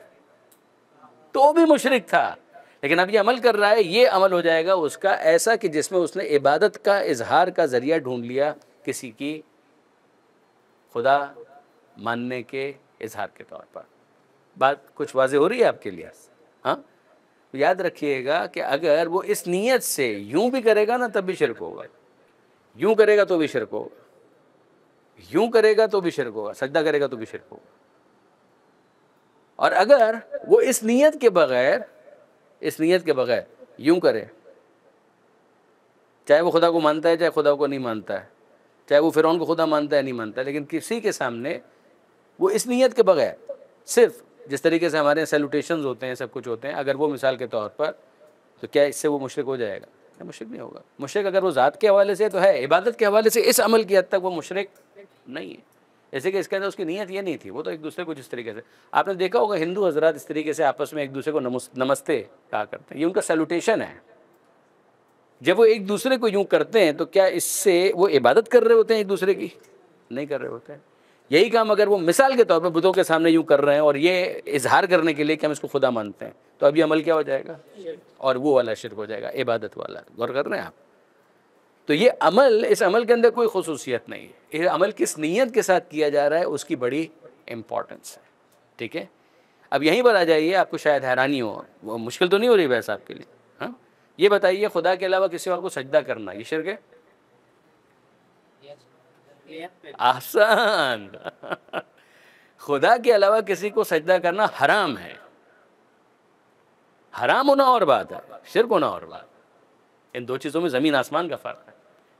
तो भी मुशरिक था। लेकिन अब ये अमल कर रहा है, ये अमल हो जाएगा उसका ऐसा कि जिसमें उसने इबादत का इजहार का ज़रिया ढूंढ लिया किसी की खुदा मानने के इजहार के तौर पर। बात कुछ वाज़ेह हो रही है आपके लिए? हाँ, याद रखिएगा कि अगर वो इस नीयत से यूं भी करेगा ना, तब भी शिर्क होगा, यूं करेगा तो भी शिर्क होगा, यूं करेगा तो भी शिर्क होगा, सजदा करेगा तो भी शिर्क होगा। और अगर वो इस नीयत के बगैर यूं करे, चाहे वो खुदा को मानता है चाहे खुदा को नहीं मानता है, चाहे वो फ़िरौन को खुदा मानता है नहीं मानता, लेकिन किसी के सामने वो इस नीयत के बगैर सिर्फ जिस तरीके से हमारे यहाँ सैल्यूटेशंस होते हैं, सब कुछ होते हैं, अगर वो मिसाल के तौर पर, तो क्या इससे वो मुशरिक हो जाएगा? नहीं, मुशरिक नहीं होगा। मुशरिक अगर वो ज़ात के हवाले से तो है, इबादत के हवाले से इस अमल की हद तक वो मुशरिक नहीं है। जैसे कि इसके अंदर उसकी नीयत ये नहीं थी, वो तो एक दूसरे को जिस तरीके से, आपने देखा होगा हिंदू हजरात इस तरीके से आपस में एक दूसरे को नमस्ते कहा करते हैं, ये उनका सैल्यूटेशन है। जब वो एक दूसरे को यूँ करते हैं तो क्या इससे वो इबादत कर रहे होते हैं एक दूसरे की? नहीं कर रहे होते हैं। यही काम अगर वो मिसाल के तौर पर बुतों के सामने यूँ कर रहे हैं और ये इजहार करने के लिए कि हम इसको खुदा मानते हैं, तो अभी अमल क्या हो जाएगा? और वो वाला शिर्क हो जाएगा, इबादत वाला। गौर कर रहे हैं आप? तो ये अमल, इस अमल के अंदर कोई खुसूसियत नहीं है। ये अमल किस नीयत के साथ किया जा रहा है उसकी बड़ी इम्पॉर्टेंस है। ठीक है, अब यहीं पर आ जाइए, आपको शायद हैरानी हो, वो मुश्किल तो नहीं हो रही वैसे आपके लिए? हाँ, ये बताइए, खुदा के अलावा किसी और को सजदा करना ये शिर्क है? आसान। खुदा के अलावा किसी को सजदा करना हराम है। हराम होना और बात है, शिर्क होना और बात। इन दो चीज़ों में ज़मीन आसमान का फ़र्क है।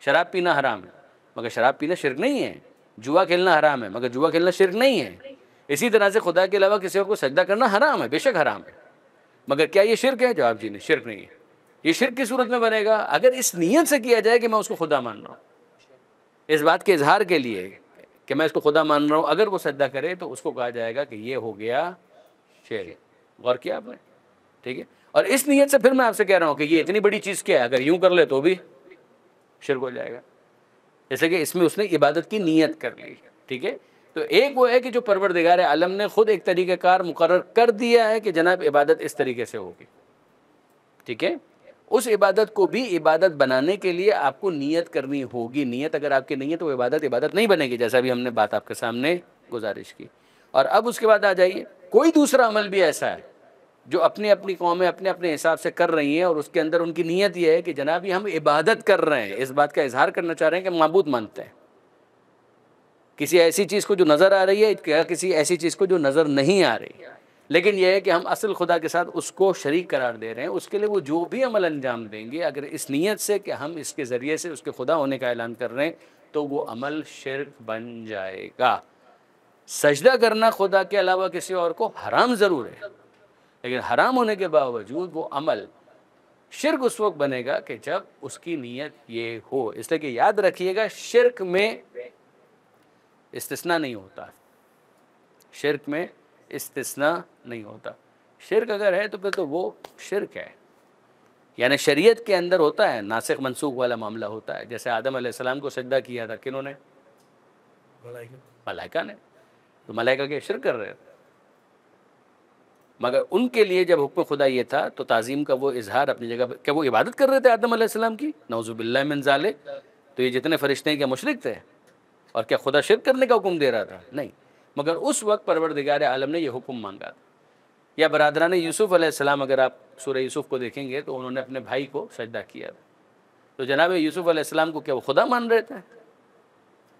शराब पीना हराम है मगर शराब पीना शिर्क नहीं है। जुआ खेलना हराम है मगर जुआ खेलना शिर्क नहीं है। इसी तरह से खुदा के अलावा किसी और को सजदा करना हराम है, बेशक हराम है, मगर क्या ये शिर्क है? जवाब जी नहीं, शिर्क नहीं है। ये शिर्क की सूरत में बनेगा अगर इस नीयत से किया जाए कि मैं उसको खुदा मान रहा हूँ, इस बात के इजहार के लिए कि मैं इसको खुदा मान रहा हूँ। अगर वो सजदा करे तो उसको कहा जाएगा कि ये हो गया शिर्क। गौर किया आपने? ठीक है, और इस नीयत से फिर मैं आपसे कह रहा हूँ कि ये इतनी बड़ी चीज़ क्या है, अगर यूँ कर ले तो भी शिर्क हो जाएगा। जैसे कि इसमें उसने इबादत की नीयत कर ली। ठीक है, तो एक वो है कि जो परवरदिगार आलम ने खुद एक तरीक़ाकार मुकर्रर कर दिया है कि जनाब इबादत इस तरीके से होगी। ठीक है, उस इबादत को भी इबादत बनाने के लिए आपको नीयत करनी होगी। नीयत अगर आपकी नहीं है तो वो इबादत नहीं बनेगी, जैसा भी हमने बात आपके सामने गुजारिश की। और अब उसके बाद आ जाइए, कोई दूसरा अमल भी ऐसा है जो अपनी अपनी कौमें अपने अपने हिसाब से कर रही हैं और उसके अंदर उनकी नीयत ये है कि जनाब ये हम इबादत कर रहे हैं, इस बात का इजहार करना चाह रहे हैं कि माबूद मानते हैं किसी ऐसी चीज़ को जो नज़र आ रही है, क्या किसी ऐसी चीज़ को जो नज़र नहीं आ रही, लेकिन यह है कि हम असल खुदा के साथ उसको शरीक करार दे रहे हैं। उसके लिए वो जो भी अमल अंजाम देंगे, अगर इस नीयत से कि हम इसके ज़रिए से उसके खुदा होने का ऐलान कर रहे हैं, तो वो अमल शिर्क बन जाएगा। सजदा करना खुदा के अलावा किसी और को हराम ज़रूर है, लेकिन हराम होने के बावजूद वो अमल शिर्क उस वक्त बनेगा कि जब उसकी नीयत ये हो। इसलिए कि याद रखिएगा, शिर्क में इस्तिस्ना नहीं होता, शिर्क में इस्तिस्ना नहीं होता। शिर्क अगर है तो फिर तो वो शिर्क है, यानी शरीयत के अंदर होता है, नासिख मनसूख वाला मामला होता है। जैसे आदम अलैहिस्सलाम को सजदा किया था किन्होंने? मलाइका ने। तो मलाइका के शिर्क कर रहे थे, मगर उनके लिए जब हुक्म खुदा ये था तो ताज़ीम का वो इजहार अपनी जगह पर। क्या वो इबादत कर रहे थे आदम अलैहिस्सलाम की? नऊज़ुबिल्लाह मिन ज़ालिक। तो ये जितने फरिश्ते हैं क्या मुशरिक थे? और क्या खुदा शिर्क करने का हुक्म दे रहा था? नहीं, मगर उस वक्त परवरदिगार आलम ने यह हुक्म मांगा था। या बरादरान यूसुफ़ अलैहिस्सलाम, अगर आप सूरह यूसुफ़ को देखेंगे तो उन्होंने अपने भाई को सजदा किया था। तो जनाब यूसुफ़ अलैहिस्सलाम को क्या वो खुदा मान रहे थे?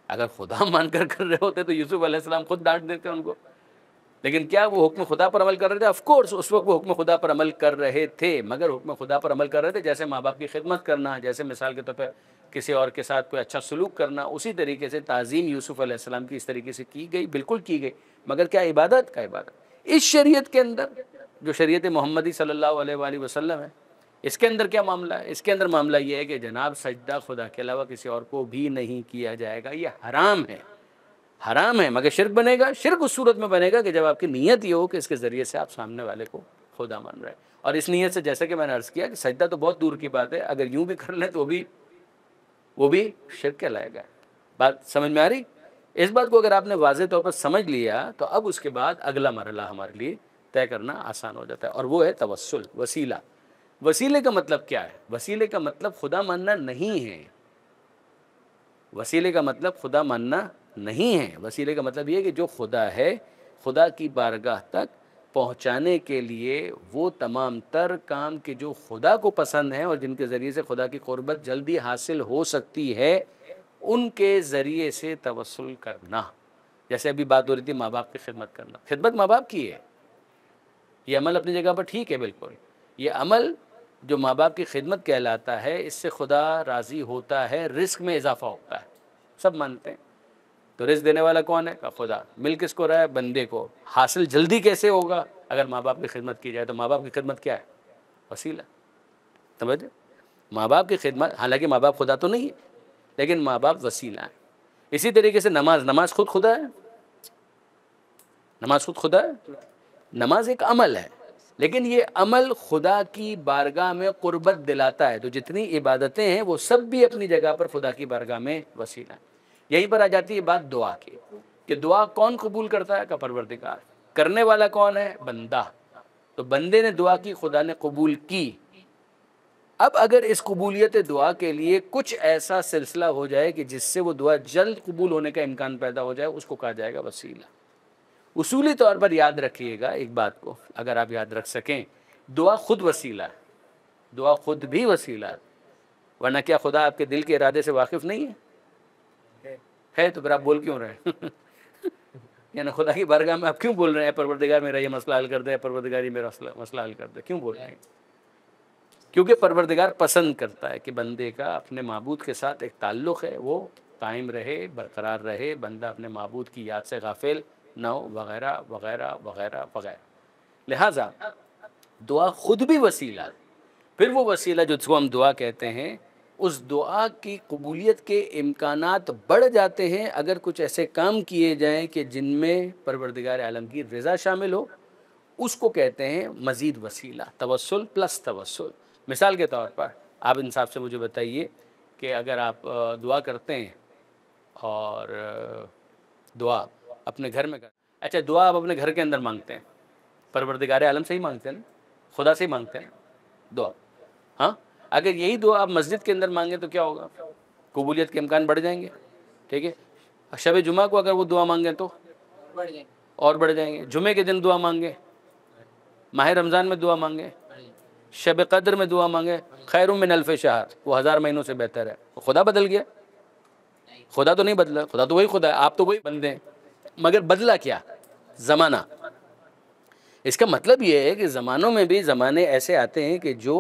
अगर खुदा मान कर रहे होते तो यूसुफ़ अलैहिस्सलाम खुद डांट देते उनको। लेकिन क्या वो हुक्म खुदा पर अमल कर रहे थे? ऑफ कोर्स उस वक्त वो हुक्म खुदा पर अमल कर रहे थे, मगर हुक्म खुदा पर अमल कर रहे थे जैसे माँ बाप की खिदमत करना, जैसे मिसाल के तौर पर किसी और के साथ कोई अच्छा सलूक करना, उसी तरीके से ताज़ीम यूसुफ़ अलैहिस्सलाम की इस तरीके से की गई, बिल्कुल की गई। मगर क्या इबादत का इबादत इस शरीयत के अंदर, जो शरीयत मोहम्मदी सल्लल्लाहु अलैहि वसल्लम है, इसके अंदर क्या मामला है? इसके अंदर मामला ये है कि जनाब सजदा खुदा के अलावा किसी और को भी नहीं किया जाएगा। ये हराम है, हराम है, मगर शिर्क बनेगा। शिर्क उस सूरत में बनेगा कि जब आपकी नीयत ये हो कि इसके ज़रिए से आप सामने वाले को खुदा मान रहे हैं। और इस नीयत से, जैसे कि मैंने अर्ज़ किया कि सजदा तो बहुत दूर की बात है, अगर यूँ भी कर लें तो वो भी शिर्क कहलाएगा। बात समझ में आ रही? इस बात को अगर आपने वाज़ेह तौर पर समझ लिया तो अब उसके बाद अगला मरहला हमारे लिए तय करना आसान हो जाता है, और वो है तवस्सुल, वसीला। वसीले का मतलब क्या है? वसीले का मतलब खुदा मानना नहीं है। वसीले का मतलब खुदा मानना नहीं है। वसीले का मतलब ये है कि जो खुदा है, खुदा की बारगाह तक पहुँचाने के लिए वो तमाम तर काम के जो खुदा को पसंद हैं और जिनके ज़रिए से खुदा की क़ुर्बत जल्दी हासिल हो सकती है, उनके ज़रिए से तवस्सुल करना। जैसे अभी बात हो रही थी माँ बाप की खिदमत करना, खिदमत माँ बाप की है, ये अमल अपनी जगह पर ठीक है बिल्कुल। ये अमल जो माँ बाप की खिदमत कहलाता है, इससे खुदा राज़ी होता है, रिस्क में इजाफ़ा होता है। सब मानते हैं। तो रिज़्क़ देने वाला कौन है? का खुदा। मिल किसको रहा है? बंदे को। हासिल जल्दी कैसे होगा? अगर माँ बाप की खिदमत की जाए। तो माँ बाप की खिदमत क्या है? वसीला। समझे? माँ बाप की खिदमत, हालांकि माँ बाप खुदा तो नहीं है, लेकिन माँ बाप वसीला है। इसी तरीके से नमाज खुद खुदा है? नमाज खुद खुदा है? नमाज एक अमल है, लेकिन ये अमल खुदा की बारगाह में कुर्बत दिलाता है। तो जितनी इबादतें हैं वो सब भी अपनी जगह पर खुदा की बारगाह में वसीला है। यहीं पर आ जाती है बात दुआ की, कि दुआ कौन कबूल करता है? का परवरदिगार। करने वाला कौन है? बंदा। तो बंदे ने दुआ की, खुदा ने कबूल की। अब अगर इस कबूलियत दुआ के लिए कुछ ऐसा सिलसिला हो जाए कि जिससे वो दुआ जल्द कबूल होने का इम्कान पैदा हो जाए, उसको कहा जाएगा वसीला। उसूली तौर पर याद रखिएगा एक बात को, अगर आप याद रख सकें, दुआ खुद वसीला है, दुआ खुद भी वसीला है। वरना क्या खुदा आपके दिल के इरादे से वाकिफ़ नहीं है? तो फिर आप बोल क्यों रहे हैं? यानी खुदा की बारगाह में आप क्यों बोल रहे हैं परवरदिगार मेरा ये मसला हल कर दे, परवरदिगार ये मेरा मसला हल कर दे? क्यों बोल रहे हैं? क्योंकि परवरदिगार पसंद करता है कि बंदे का अपने माबूद के साथ एक ताल्लुक़ है, वो कायम रहे, बरकरार रहे, बंदा अपने माबूद की याद से गाफिल न हो, वगैरह वगैरह वगैरह वगैरह। लिहाजा दुआ खुद भी वसीला है। फिर वो वसीला जिसको हम दुआ कहते हैं, उस दुआ की कबूलियत के इम्कानात बढ़ जाते हैं अगर कुछ ऐसे काम किए जाएं कि जिनमें परवरदिगार आलम की रज़ा शामिल हो। उसको कहते हैं मज़ीद वसीला, तवस्सुल प्लस तवस्सुल। मिसाल के तौर पर आप इंसाफ से मुझे बताइए कि अगर आप दुआ करते हैं और दुआ अपने घर में कर, अच्छा दुआ आप अपने घर के अंदर मांगते हैं, परवरदिगार आलम से ही मांगते हैं ना, खुदा से ही मांगते हैं दुआ। हाँ, अगर यही दुआ आप मस्जिद के अंदर मांगे तो क्या होगा? कबूलियत के इम्कान बढ़ जाएंगे। ठीक है, शब जुमा को अगर वो दुआ मांगे तो और बढ़ जाएंगे। जुमे के दिन दुआ मांगे, माह रमज़ान में दुआ मांगे, शब कद्र में दुआ मांगे, खैरुम मिन अल्फ़ शहर, वो 1000 महीनों से बेहतर है। तो खुदा बदल गया? खुदा तो नहीं बदला, खुदा तो वही खुदा है, आप तो वही बंदे हैं। मगर बदला क्या? ज़माना। इसका मतलब ये है कि ज़मानों में भी ज़माने ऐसे आते हैं कि जो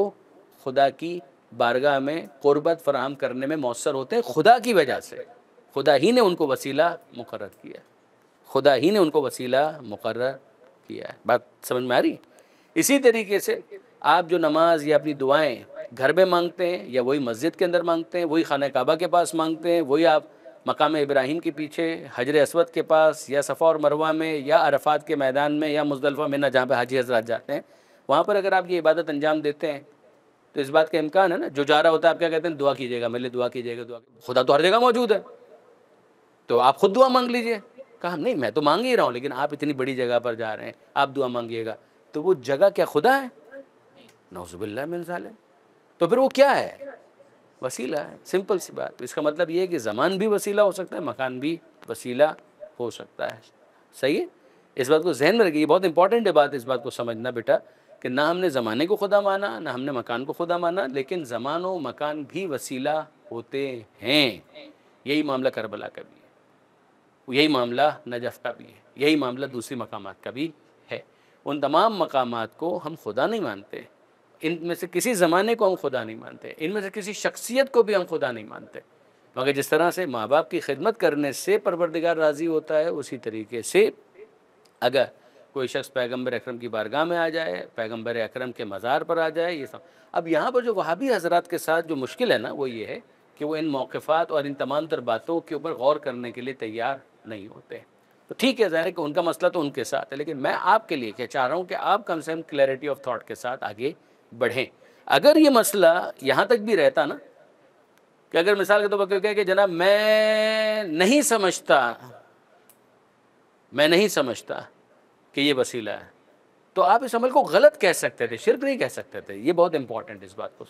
खुदा की बारगाह में क़ुर्बत फ़राहम करने में मौसर होते हैं खुदा की वजह से। खुदा ही ने उनको वसीला मुकर्रर किया, खुदा ही ने उनको वसीला मुकर्रर किया है। बात समझ में आ रही? इसी तरीके से आप जो नमाज या अपनी दुआएं घर में मांगते हैं, या वही मस्जिद के अंदर मांगते हैं, वही खाना काबा के पास मांगते हैं, वही आप मकाम इब्राहिम के पीछे हजर अस्वद के पास, या सफ़ा और मरवा में, या अरफात के मैदान में, या मुज़दलिफ़ा में ना, जहाँ पे हाजी हज़रात जाते हैं, वहाँ पर अगर आप ये इबादत अंजाम देते हैं तो इस बात का इम्कान है ना, जो जा रहा होता है आप क्या कहते हैं? दुआ कीजिएगा मेरे लिए, दुआ कीजिएगा, दुआ। खुदा तो हर जगह मौजूद है, तो आप खुद दुआ मांग लीजिए। कहा नहीं, मैं तो मांग ही रहा हूँ, लेकिन आप इतनी बड़ी जगह पर जा रहे हैं, आप दुआ मांगिएगा। तो वो जगह क्या खुदा है? नौज़ुबिल्लाह मिन ज़ालिक। तो फिर वो क्या है? वसीला है। सिंपल सी बात। तो इसका मतलब ये है कि ज़मान भी वसीला हो सकता है, मकान भी वसीला हो सकता है। सही है? इस बात को जहन में रखिए, बहुत इंपॉर्टेंट है बात, इस बात को समझना बेटा, कि ना हमने ज़माने को खुदा माना, ना हमने मकान को खुदा माना, लेकिन ज़मान व मकान भी वसीला होते हैं। यही मामला करबला का भी है, यही मामला नजफ़ का भी है, यही मामला दूसरी मकामात का भी है। उन तमाम मकामात को हम खुदा नहीं मानते, इनमें से किसी ज़माने को हम खुदा नहीं मानते, इनमें से किसी शख्सियत को भी हम खुदा नहीं मानते। मगर जिस तरह से माँ बाप की खिदमत करने से परवरदिगार राज़ी होता है, उसी तरीके से अगर कोई शख्स पैगम्बर अकरम की बारगाह में आ जाए, पैगम्बर अकरम के मज़ार पर आ जाए, ये सब। अब यहाँ पर जो वहाबी हज़रात के साथ जो मुश्किल है ना, वो ये है कि वो इन मौक़िफ़ात और इन तमाम तर बातों के ऊपर गौर करने के लिए तैयार नहीं होते। तो ठीक है, ज़ाहिर है कि उनका मसला तो उनके साथ है, लेकिन मैं आपके लिए क्या चाह रहा हूँ कि आप कम से कम क्लैरिटी ऑफ थाट के साथ आगे बढ़ें। अगर ये मसला यहाँ तक भी रहता ना, कि अगर मिसाल के तौर पर कहें कि जनाब मैं नहीं समझता कि ये वसीला है, तो आप इस अमल को गलत कह सकते थे, शिर्क नहीं कह सकते थे। ये बहुत इंपॉर्टेंट इस बात को,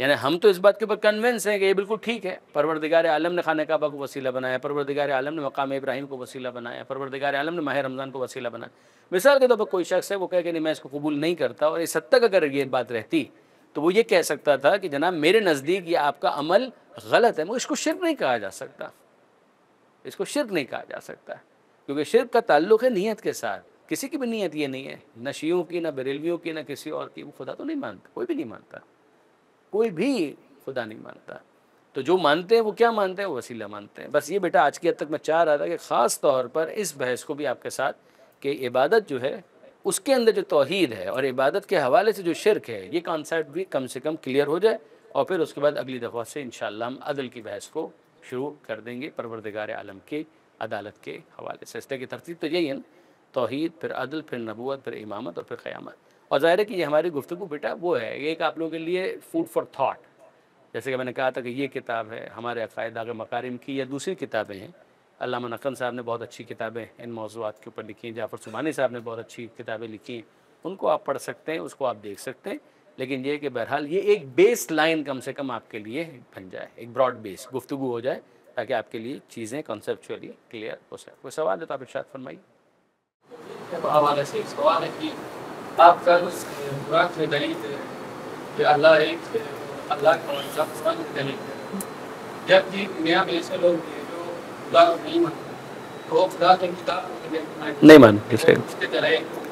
यानी हम तो इस बात के ऊपर कन्विंस हैं कि ये बिल्कुल ठीक है। परवरदिगार आलम ने खाने काबा को वसीला बनाया, परवरदिगार आलम ने मकाम इब्राहिम को वसीला बनाया, परवरदिगार आलम ने माह रमज़ान को वसीला बनाया। मिसाल के तौर पर कोई शख्स है वो कहे कि नहीं मैं इसको कबूल नहीं करता, और इस हद तक अगर ये बात रहती तो वो ये कह सकता था कि जनाब मेरे नज़दीक ये आपका अमल गलत है। मगर इसको शिर्क नहीं कहा जा सकता, इसको शिर्क नहीं कहा जा सकता, क्योंकि शिर्क का ताल्लुक़ है नीयत के साथ। किसी की भी नीयत ये नहीं है, न शियों की, न बरेलवियों की, न किसी और की। वो खुदा तो नहीं मानता, कोई भी नहीं मानता, कोई भी खुदा नहीं मानता। तो तो जो मानते हैं वो क्या मानते हैं, वो वसीला मानते हैं। बस ये बेटा आज की हद तक मैं चाह रहा था कि ख़ास तौर पर इस बहस को भी आपके साथ, कि इबादत जो है उसके अंदर जो तौहीद है और इबादत के हवाले से जो शिरक है, ये कॉन्सेप्ट भी कम से कम क्लियर हो जाए, और फिर उसके बाद अगली दफ़ा से इंशाअल्लाह हम अदल की बहस को शुरू कर देंगे परवरदिगार आलम की अदालत के हवाले से। इसलिए की तरतीब तो यही है ना, तौहीद, फिर अदल, फिर नबूवत, फिर इमामत और फिर क़यामत। और ज़ाहिर है कि ये हमारी गुफ्तगू बेटा वो है, एक आप लोगों के लिए फूड फॉर थाट। जैसे कि मैंने कहा था कि ये किताब है हमारे अक़ायद आगे मकारिम की, या दूसरी किताबें हैं, अल्लामा नक़वी साहब ने बहुत अच्छी किताबें इन मौज़ूआत के ऊपर लिखी हैं, जाफ़र सुबानी साहब ने बहुत अच्छी किताबें लिखी हैं, उनको आप पढ़ सकते हैं, उसको आप देख सकते हैं। लेकिन ये कि बहरहाल ये एक बेस लाइन कम से कम आपके लिए बन जाए, एक ब्रॉड बेस गुफ्तगू हो जाए, ताकि आपके लिए चीज़ें कॉन्सेप्चुअली क्लियर हो सके। कोई सवाल है तो आप इरशाद फरमाइए। हवाले से एक सवाल है कि आपका कुरान में दलील कि अल्लाह एक अल्लाह का कुरान में दलील है, जबकि दुनिया में ऐसे लोग हैं जो खुदा को नहीं मानते, तो खुदा की किताब नहीं मानते,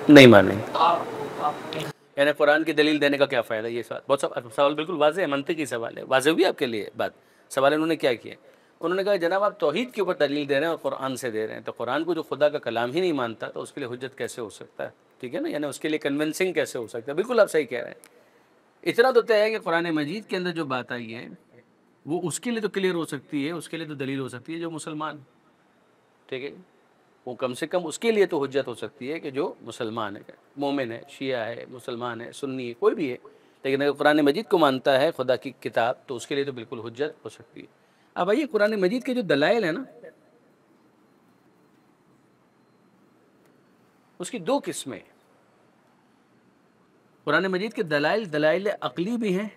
नहीं माने, आप यानी कुरान की दलील देने का क्या फ़ायदा। ये सवाल बहुत सवाल बिल्कुल वाज़ेह है, मंतिकी सवाल है, वाज़ेह हुई आपके लिए बात। सवाल इन्होंने क्या किया, उन्होंने कहा जनाब आप तौहीद के ऊपर दलील दे रहे हैं और कुरान से दे रहे हैं, तो कुरान को जो खुदा का कलाम ही नहीं मानता तो उसके लिए हुज्जत कैसे हो सकता है, ठीक है ना, यानी उसके लिए कन्विंसिंग कैसे हो सकता है। बिल्कुल आप सही कह रहे हैं। इतना तो तय है कि कुरान मजीद के अंदर जो बात आई है वो उसके लिए तो क्लियर हो सकती है, उसके लिए तो दलील हो सकती है जो मुसलमान, ठीक है, वो कम से कम उसके लिए तो हुज्जत हो सकती है कि जो मुसलमान है, मोमिन है, शिया है, मुसलमान है, सुन्नी है, कोई भी है। लेकिन अगर कुरान मजीद को मानता है खुदा की किताब, तो उसके लिए तो बिल्कुल हुज्जत हो सकती है। अब आइए कुरान मजीद के जो दलाइल है ना, उसकी दो किस्में। कुरान मजीद के दलाइल दलाइल अक़ली भी हैं,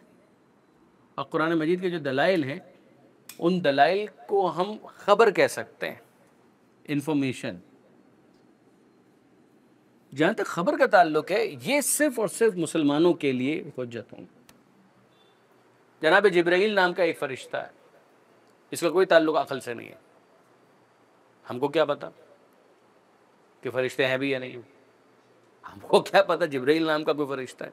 और कुरान मजीद के जो दलाइल हैं उन दलाइल को हम ख़बर कह सकते हैं, इंफॉर्मेशन। जहाँ तक ख़बर का ताल्लुक़ है, ये सिर्फ़ और सिर्फ मुसलमानों के लिए हुज्जत होंगे। जनाब जिब्राईल नाम का एक फ़रिश्ता है, इसका कोई ताल्लुक़ अक़ल से नहीं है। हमको क्या पता कि फ़रिश्ते हैं भी या नहीं, हमको क्या पता जिब्राईल नाम का कोई फ़रिश्ता है,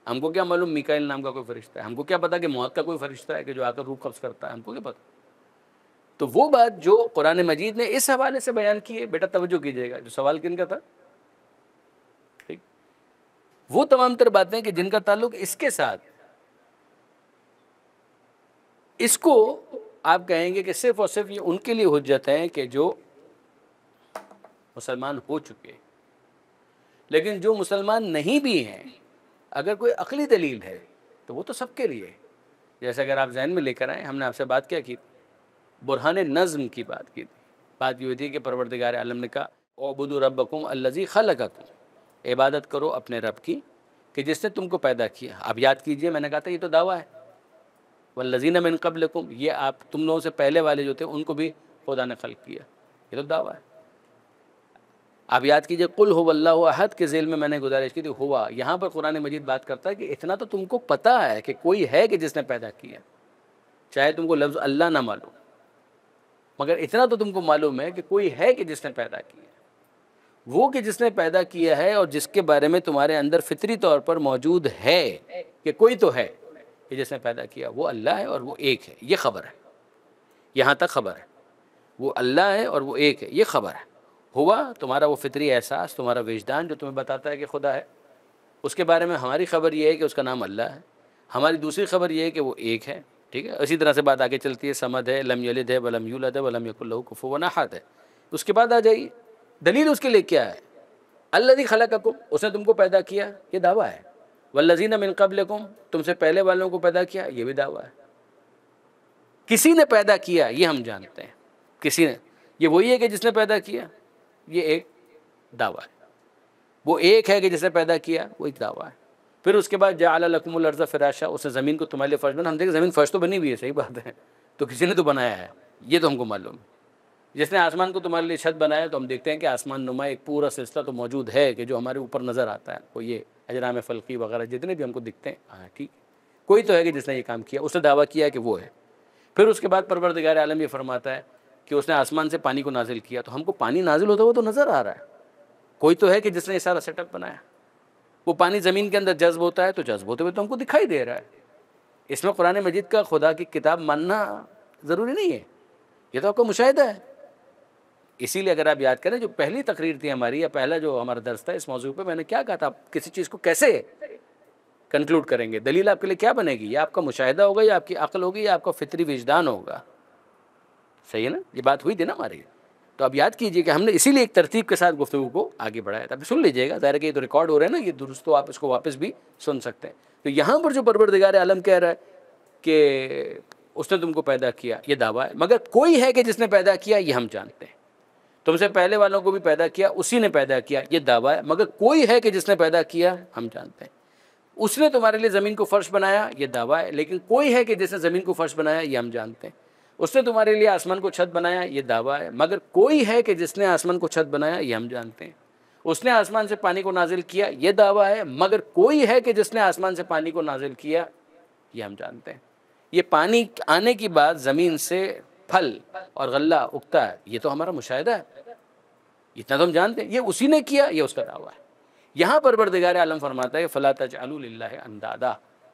हमको क्या मालूम मिकाईल नाम का कोई फ़रिश्ता है, हमको क्या पता कि मौत का कोई फ़रिश्ता है कि जो आकर रूह कब्ज़ करता है, हमको क्या पता। तो वो बात जो कुरान मजीद ने इस हवाले से बयान की है, बेटा तवज्जो कीजिएगा, जो सवाल किन का था, ठीक, वो तमाम तर बातें कि जिनका ताल्लुक इसके साथ, इसको आप कहेंगे कि सिर्फ और सिर्फ ये उनके लिए हुज्जत है कि जो मुसलमान हो चुके। लेकिन जो मुसलमान नहीं भी हैं, अगर कोई अक़ली दलील है तो वो तो सबके लिए। जैसे अगर आप ज़हन में लेकर आए, हमने आपसे बात क्या की, बुरहान नज़्म की बात की थी। बात ये थी कि परवरदिगार आलम ने कहा उअबुदू रब्बकुम अल्लज़ी खलक़कुम, इबादत करो अपने रब की कि जिसने तुमको पैदा किया। अब याद कीजिए, मैंने कहा था ये तो दावा है, वल्लज़ीना मिन क़ब्लिकुम, ये आप तुम लोगों से पहले वाले जो थे उनको भी खुदा ने खल्क़ किया, ये तो दावा है। आप याद कीजिए कुल हुवल्लाहु अहद के ज़ेल में मैंने गुजारिश की थी हुआ, यहाँ पर कुरान मजीद बात करता है कि इतना तो तुमको पता है कि कोई है कि जिसने पैदा किया, चाहे तुमको लफ्ज़ अल्लाह ना मालूम, मगर इतना तो तुमको मालूम है कि कोई है कि जिसने पैदा किया। वो कि जिसने पैदा किया है और जिसके बारे में तुम्हारे अंदर फितरी तौर पर मौजूद है कि कोई तो है कि जिसने पैदा किया, वो अल्लाह है और वो एक है, ये ख़बर है। यहाँ तक ख़बर है, वो अल्लाह है और वो एक है, ये ख़बर है। हुआ तुम्हारा वो फितरी एहसास, तुम्हारा विजदान जो तुम्हें बताता है कि खुदा है, उसके बारे में हमारी ख़बर ये है कि उसका नाम अल्लाह है। हमारी दूसरी ख़बर ये है कि वो एक है, ठीक है। इसी तरह से बात आगे चलती है, समद है, लम यलिद है, वलम यूलद है, वलम यकुल लहू कुफुवन अहद है। उसके बाद आ जाइए दलील उसके लिए क्या है, अल्लज़ी खलक़कुम, उसने तुमको पैदा किया, ये दावा है। वल्लज़ीना मिन क़ब्लिकुम, तुमसे पहले वालों को पैदा किया, ये भी दावा है। किसी ने पैदा किया ये हम जानते हैं, किसी ने, ये वही है कि जिसने पैदा किया, ये एक दावा है। वो एक है कि जिसने पैदा किया, वो एक दावा है। फिर उसके बाद जअल लकुमुल अर्ज़ फ़िराशा, उसने ज़मीन को तुम्हारे लिए फ़र्श बना। हम देखें ज़मीन फ़र्श तो बनी हुई है, सही बात है, तो किसी ने तो बनाया है, ये तो हमको मालूम है। जिसने आसमान को तुम्हारे लिए छत बनाया, तो हम देखते हैं कि आसमान नुमा एक पूरा सिलसिला तो मौजूद है कि जो हमारे ऊपर नज़र आता है, वो ये अजराम फ़ल्की वगैरह जितने भी हमको दिखते हैं, हाँ ठीक, कोई तो है कि जिसने ये काम किया, उसने दावा किया कि वो है। फिर उसके बाद परवरदिगार आलम ये फरमाता है कि उसने आसमान से पानी को नाजिल किया, तो हमको पानी नाजिल होता हुआ तो नज़र आ रहा है, कोई तो है कि जिसने ये सारा सेटअप बनाया। वो पानी ज़मीन के अंदर जज्ब होता है, तो जज्ब होते हुए तो हमको दिखाई दे रहा है। इसमें कुरान मजीद का खुदा की किताब मानना ज़रूरी नहीं है, ये तो आपका मुशाहिदा है। इसीलिए अगर आप याद करें, जो पहली तकरीर थी हमारी या पहला जो हमारा दर्स था इस मौजू पे, मैंने क्या कहा था, आप किसी चीज़ को कैसे कंक्लूड करेंगे, दलील आपके लिए क्या बनेगी, या आपका मुशाहिदा होगा, या आपकी अक्ल होगी, या आपका फितरी विजदान होगा। सही है ना, ये बात हुई थी ना हमारी। तो अब याद कीजिए कि हमने इसीलिए एक तरतीब के साथ गुफ्तगू को आगे बढ़ाया था। अब सुन लीजिएगा, ज़ाहिर है कि ये तो रिकॉर्ड हो रहा है ना, ये दुरुस्त, तो आप इसको वापस भी सुन सकते हैं। तो यहाँ पर जो परवरदिगार आलम कह रहा है कि उसने तुमको पैदा किया, ये दावा है, मगर कोई है कि जिसने पैदा किया, ये हम जानते हैं। तुमसे पहले वालों को भी पैदा किया, उसी ने पैदा किया, ये दावा है, मगर कोई है कि जिसने पैदा किया, हम जानते हैं। उसने तुम्हारे लिए ज़मीन को फ़र्श बनाया, ये दावा है, लेकिन कोई है कि जिसने ज़मीन को फ़र्श बनाया, ये हम जानते हैं। उसने तुम्हारे लिए आसमान को छत बनाया, ये दावा है, मगर कोई है कि जिसने आसमान को छत बनाया, ये हम जानते हैं। उसने आसमान से पानी को नाजिल किया, ये दावा है, मगर कोई है कि जिसने आसमान से पानी को नाजिल किया, ये हम जानते हैं। ये पानी आने की बाद ज़मीन से फल और गल्ला उगता है, ये तो हमारा मुशाहिदा है, इतना तो हम जानते हैं। ये उसी ने किया, ये उसका दावा है। यहाँ परवरदिगार आलम फरमाता है फला तजअलू लिल्लाहि अंदादा,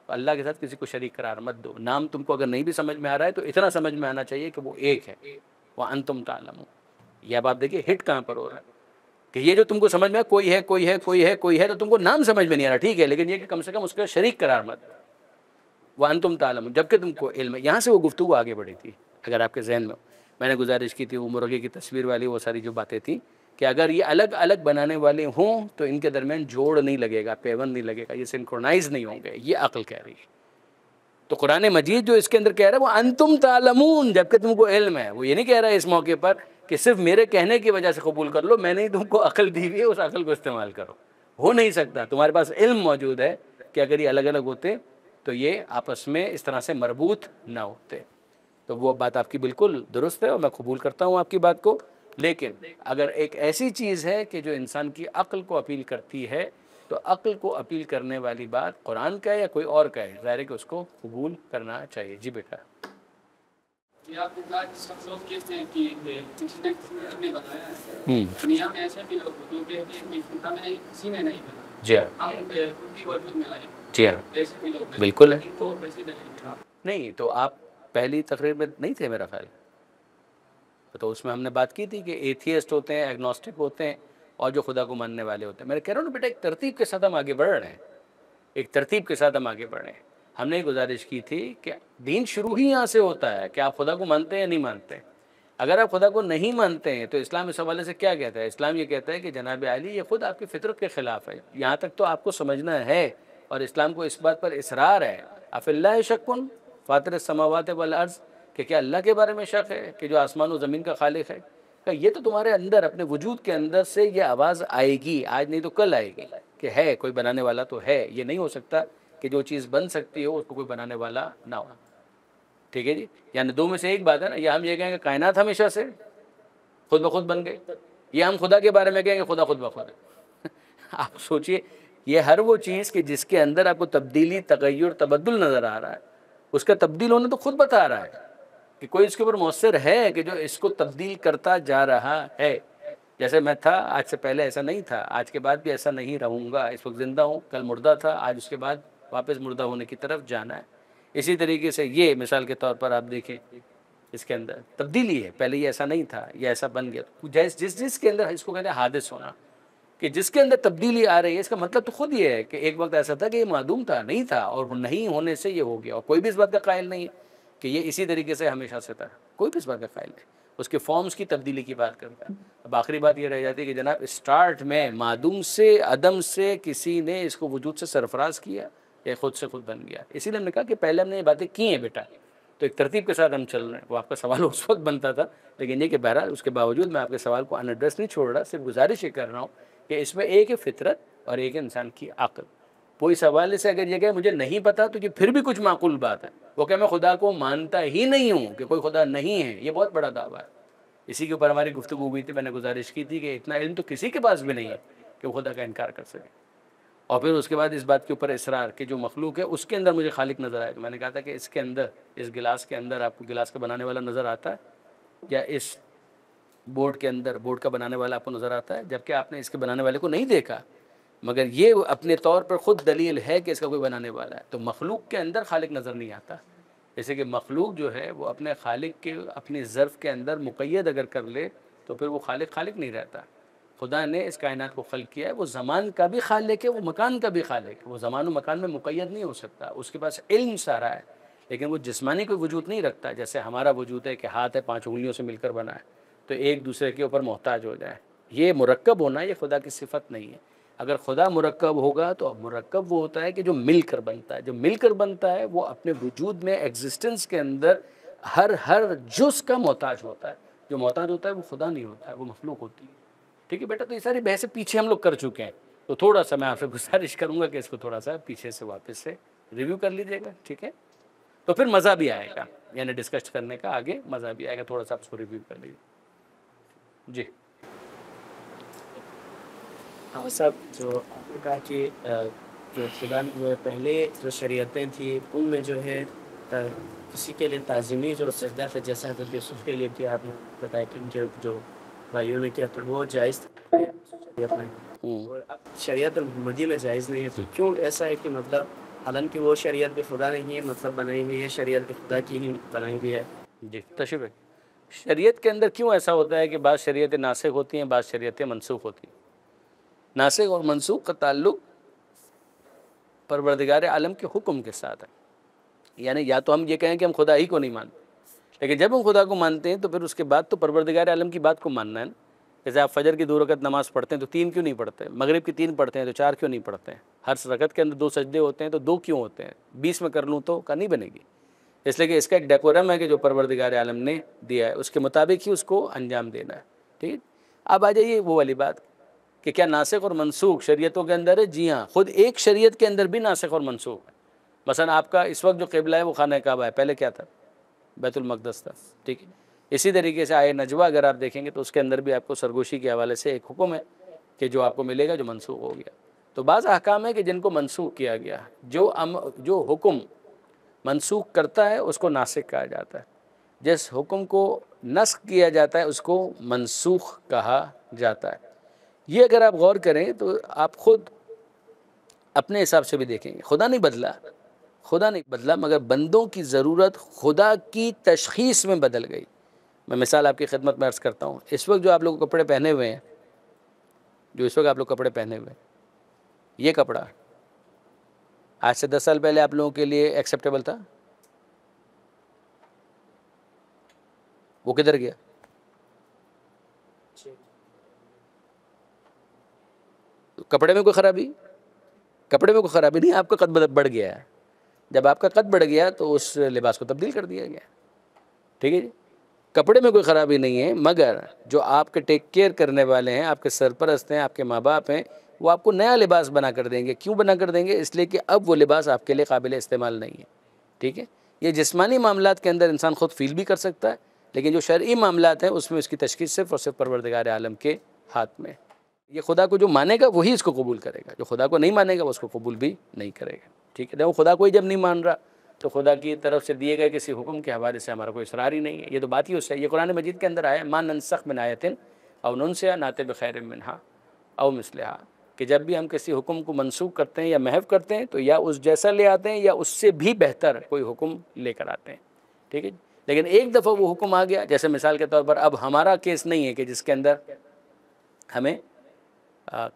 तो अल्लाह के साथ किसी को शरीक करार मत दो। नाम तुमको अगर नहीं भी समझ में आ रहा है तो इतना समझ में आना चाहिए कि वो एक है, वह अंतुम तालमून। यह अब आप देखिए हिट कहाँ पर हो रहा है कि ये जो तुमको समझ में कोई है, कोई है, कोई है, कोई है, तो तुमको नाम समझ में नहीं आ रहा, ठीक है, लेकिन ये कि कम से कम उसका शरीक करार मत, वह अंतुम तालमून, जबकि तुमको इल्म है। यहाँ से वो गुफ्तगू आगे बढ़ी थी। अगर आपके जहन में, मैंने गुजारिश की थी वो मुर्गे की तस्वीर वाली वो सारी जो बातें थी कि अगर ये अलग अलग बनाने वाले हों तो इनके दरमियान जोड़ नहीं लगेगा, पेवन नहीं लगेगा, ये सिंक्रोनाइज नहीं होंगे, ये अक्ल कह रही है। तो कुरान मजीद जो इसके अंदर कह रहा है वो अंतुम तालमून, जबकि तुमको इल्म है। वो ये नहीं कह रहा है इस मौके पर कि सिर्फ मेरे कहने की वजह से कबूल कर लो, मैंने ही तुमको अक्ल दी हुई है, उस अक्ल को इस्तेमाल करो। हो नहीं सकता, तुम्हारे पास इल्म मौजूद है कि अगर ये अलग अलग होते तो ये आपस में इस तरह से मरबूत ना होते। तो वो बात आपकी बिल्कुल दुरुस्त है और मैं कबूल करता हूँ आपकी बात को। लेकिन अगर एक ऐसी चीज़ है कि जो इंसान की अक्ल को अपील करती है, तो अक्ल को अपील करने वाली बात कुरान का है या कोई और का है, ज़ाहिर है कि उसको कबूल करना चाहिए। जी बेटा। ये आपने कहा कि सब लोग कहते हैं कि किसने बनाया है। दुनिया में ऐसे भी लोग जो कहते हैं कि खुदा में किसी ने नहीं बनाया। जी हाँ, हम उनकी वजूद में आए। जी हाँ, ऐसे भी लोग बिल्कुल है। तो वैसे नहीं। नहीं तो आप पहली तकरीर में नहीं थे मेरा ख्याल, तो उसमें हमने बात की थी कि एथियस्ट होते हैं, एग्नोस्टिक होते हैं, और जो खुदा को मानने वाले होते हैं। मैं कह रहा हूँ ना बेटा, एक तरतीब के साथ हम आगे बढ़ रहे हैं, एक तरतीब के साथ हम आगे बढ़ रहे हैं। हमने गुजारिश की थी कि दीन शुरू ही यहाँ से होता है कि आप खुदा को मानते हैं या नहीं मानते। अगर आप खुदा को नहीं मानते हैं तो इस्लाम इस हवाले से क्या कहता है? इस्लाम ये कहता है कि जनाब अली ये ख़ुद आपकी फितरत के ख़िलाफ़ है। यहाँ तक तो आपको समझना है, और इस्लाम को इस बात पर इसरार है, अफ़िल्लाहि शक्कुन फ़ातिर समावात वल अर्ज़, कि क्या अल्लाह के बारे में शक है कि जो आसमान और ज़मीन का खालिक है? क्या ये तो तुम्हारे अंदर, अपने वजूद के अंदर से ये आवाज़ आएगी, आज नहीं तो कल आएगी कि है कोई बनाने वाला तो है। ये नहीं हो सकता कि जो चीज़ बन सकती हो उसको कोई बनाने वाला ना हो। ठीक है जी, यानी दो में से एक बात है ना, या हम ये कहेंगे कायनात हमेशा से खुद ब खुद बन गई, या हम खुदा के बारे में कहेंगे खुदा खुद ब खुद है। आप सोचिए, ये हर वो चीज़ कि जिसके अंदर आपको तब्दीली, तगय्युर, तबद्दुल नज़र आ रहा है, उसका तब्दील होने तो खुद बता रहा है कि कोई इसके ऊपर मौसर है कि जो इसको तब्दील करता जा रहा है। जैसे मैं था, आज से पहले ऐसा नहीं था, आज के बाद भी ऐसा नहीं रहूँगा। इस वक्त ज़िंदा हूँ, कल मुर्दा था, आज उसके बाद वापस मुर्दा होने की तरफ जाना है। इसी तरीके से ये मिसाल के तौर पर आप देखें, इसके अंदर तब्दीली है, पहले ये ऐसा नहीं था, ये ऐसा बन गया। तो जिसके अंदर, इसको कहते हैं हादिस होना, कि जिसके अंदर तब्दीली आ रही है, इसका मतलब तो खुद ये है कि एक वक्त ऐसा था कि ये मादूम था, नहीं था, और नहीं होने से ये हो गया। और कोई भी इस बात का कायल नहीं है कि ये इसी तरीके से हमेशा से था, कोई भी इस बात का कायल नहीं। उसके फॉर्म्स की तब्दीली की बात करता है। अब आखिरी बात ये रह जाती है कि जनाब स्टार्ट में मादूम से, अदम से किसी ने इसको वजूद से सरफराज किया, या खुद से खुद बन गया। इसीलिए हमने कहा कि पहले हमने ये बातें की हैं बेटा, तो एक तरतीब के साथ हम चल रहे हैं। वो आपका सवाल उस वक्त बनता था, लेकिन ये कि बहरहाल उसके बावजूद मैं आपके सवाल को अनएड्रेस नहीं छोड़ रहा, सिर्फ गुजारिश ये कर रहा हूँ कि इसमें एक है फितरत और एक है इंसान की अक्ल। वो इस हवाले से अगर ये कहे मुझे नहीं पता, तो ये फिर भी कुछ माकूल बात है। वो कहे मैं खुदा को मानता ही नहीं हूँ, कि कोई खुदा नहीं है, ये बहुत बड़ा दावा है। इसी के ऊपर हमारी गुफ्तगू हुई थी, मैंने गुजारिश की थी कि इतना इल्म तो किसी के पास भी नहीं है कि वो खुदा का इनकार कर सके। और फिर उसके बाद इस बात के ऊपर इसरार कि जो मखलूक है उसके अंदर मुझे खालिक नज़र आए। तो मैंने कहा था कि इसके अंदर, इस गिलास के अंदर आपको गिलास का बनाने वाला नज़र आता है, या इस बोर्ड के अंदर बोर्ड का बनाने वाला आपको नज़र आता है, जबकि आपने इसके बनाने वाले को नहीं देखा, मगर ये अपने तौर पर ख़ुद दलील है कि इसका कोई बनाने वाला है। तो मखलूक के अंदर खालिक नज़र नहीं आता, जैसे कि मखलूक जो है वो अपने खालिक के अपनी ज़र्फ़ के अंदर मुक़य्यद अगर कर ले तो फिर वो खालिक नहीं रहता। खुदा ने इस कायनात को खल्क़ किया है, वो ज़मान का भी खालिक है, वो मकान का भी खालिक है। वो ज़मान व मकान में मुक़य्यद नहीं हो सकता, उसके पास इल्म सारा है, लेकिन वो जिस्मानी कोई वजूद नहीं रखता। जैसे हमारा वजूद है कि हाथ है 5 उँगलियों से मिलकर बना है, तो एक दूसरे के ऊपर मोहताज हो जाए। ये मुरक्कब होना ये खुदा की सिफ़त नहीं है। अगर खुदा मुरक्कब होगा तो मुरक्कब वो होता है कि जो मिलकर बनता है। जो मिलकर बनता है वो अपने वजूद में, एग्जिस्टेंस के अंदर हर जुज़ का मोहताज होता है। जो मोहताज होता है वो खुदा नहीं होता है, वो मखलूक होती है। ठीक है बेटा, तो ये सारी बहसें पीछे हम लोग कर चुके हैं, तो थोड़ा सा मैं आपसे गुजारिश करूँगा कि इसको थोड़ा सा पीछे से वापस से रिव्यू कर लीजिएगा। ठीक है, तो फिर मज़ा भी आएगा, यानी डिस्कस करने का आगे मज़ा भी आएगा। थोड़ा सा आप उसको रिव्यू कर लीजिए जी। हाँ साहब, जो आपने कहा कि जो खुदा जो पहले जो शरीयतें थी उनमें जो है किसी के लिए ताज़ीमी जो सजदा था, जैसा हज़रत यूसुफ़ के लिए भी आपने बताया कि उनके जो भाइयों ने किया तो वो जायज़ था शरीयत में, और अब शरीयत मुहम्मदी में जायज़ नहीं है। तो क्यों ऐसा है कि मतलब हालांकि वो शरीयत भी खुदा ने ही मतलब बनाई हुई है, शरीयत भी खुदा की ही बनाई हुई है। जी तशरीफ़ है। शरीयत के अंदर क्यों ऐसा होता है कि बाज़ शरीयतें नासिख होती हैं, बाज़ शरीयतें मनसूख होती हैं। नासिख और मनसूख का ताल्लुक़ परवरदिगार आलम के हुक्म के साथ है। यानी या तो हम ये कहें कि हम खुदा ही को नहीं मानते, लेकिन जब हम खुदा को मानते हैं तो फिर उसके बाद तो परवरदिगार आलम की बात को मानना है ना। जैसे आप फजर की 2 रकत नमाज़ पढ़ते हैं तो 3 क्यों नहीं पढ़ते, मगरिब की 3 पढ़ते हैं तो 4 क्यों नहीं पढ़ते हैं, हर रकत के अंदर 2 सजदे होते हैं तो 2 क्यों होते हैं, 20 में कर लूँ तो का नहीं बनेगी। इसलिए कि इसका एक डेकोरम है कि जो परवरदिगार आलम ने दिया है उसके मुताबिक ही उसको अंजाम देना है। ठीक है, अब आ जाइए वो वाली बात कि क्या नासिख और मनसूख शरीयतों के अंदर है। जी हाँ, खुद एक शरीयत के अंदर भी नासिख और मनसूख है। मसलन आपका इस वक्त जो क़िबला है वो खाना काबा है, पहले क्या था, बैतुल मक़दस था। ठीक है, इसी तरीके से आए नजवा अगर आप देखेंगे तो उसके अंदर भी आपको सरगोशी के हवाले से एक हुक्म है कि जो आपको मिलेगा जो मनसूख हो गया। तो बाज़ अहकाम है कि जिनको मनसूख किया गया, जो हुक्म मनसूख करता है उसको नासिख कहा जाता है, जिस हुक्म को नस्ख किया जाता है उसको मनसूख कहा जाता है। ये अगर आप गौर करें तो आप ख़ुद अपने हिसाब से भी देखेंगे, खुदा नहीं बदला, मगर बंदों की ज़रूरत खुदा की तशख़ीस में बदल गई। मैं मिसाल आपकी खिदमत में अर्ज़ करता हूँ। इस वक्त जो आप लोग कपड़े पहने हुए हैं, ये कपड़ा आज से 10 साल पहले आप लोगों के लिए एक्सेप्टेबल था, वो किधर गया? तो कपड़े में कोई ख़राबी नहीं, आपका कद बढ़ गया है। जब आपका कद बढ़ गया तो उस लिबास को तब्दील कर दिया गया। ठीक है जी, कपड़े में कोई ख़राबी नहीं है, मगर जो आपके टेक केयर करने वाले हैं, आपके सरपरस्त हैं, आपके माँ बाप हैं, वो आपको नया लिबास बना कर देंगे। क्यों बना कर देंगे? इसलिए कि अब वो लिबास आपके लिए काबिल इस्तेमाल नहीं है। ठीक है, ये जिस्मानी मामलात के अंदर इंसान ख़ुद फील भी कर सकता है, लेकिन जो शरई मामलात हैं उसमें उसकी तशख़ीस सिर्फ़ और सिर्फ परवरदिगार आलम के हाथ में। ये खुदा को जो मानेगा वही इसको कबूल करेगा, जो खुदा को नहीं मानेगा वो उसको कबूल भी नहीं करेगा। ठीक है, देखो खुदा को ही जब नहीं मान रहा तो खुदा की तरफ से दिए गए किसी हुक्म के हवाले से हमारा कोई इसरार ही नहीं है। ये तो बात ही उससे, ये कुरान मजीद के अंदर आया, मा नंसख मिन आयतिन औ नुनसिहा नाते बिखैरिम मिन्हा औ मिस्लिहा, कि जब भी हम किसी हुक्म को मनसूख करते हैं या महव करते हैं तो या उस जैसा ले आते हैं या उससे भी बेहतर कोई हुक्म लेकर आते हैं। ठीक है, लेकिन एक दफ़ा वो हुक्म आ गया, जैसे मिसाल के तौर पर अब हमारा केस नहीं है कि जिसके अंदर हमें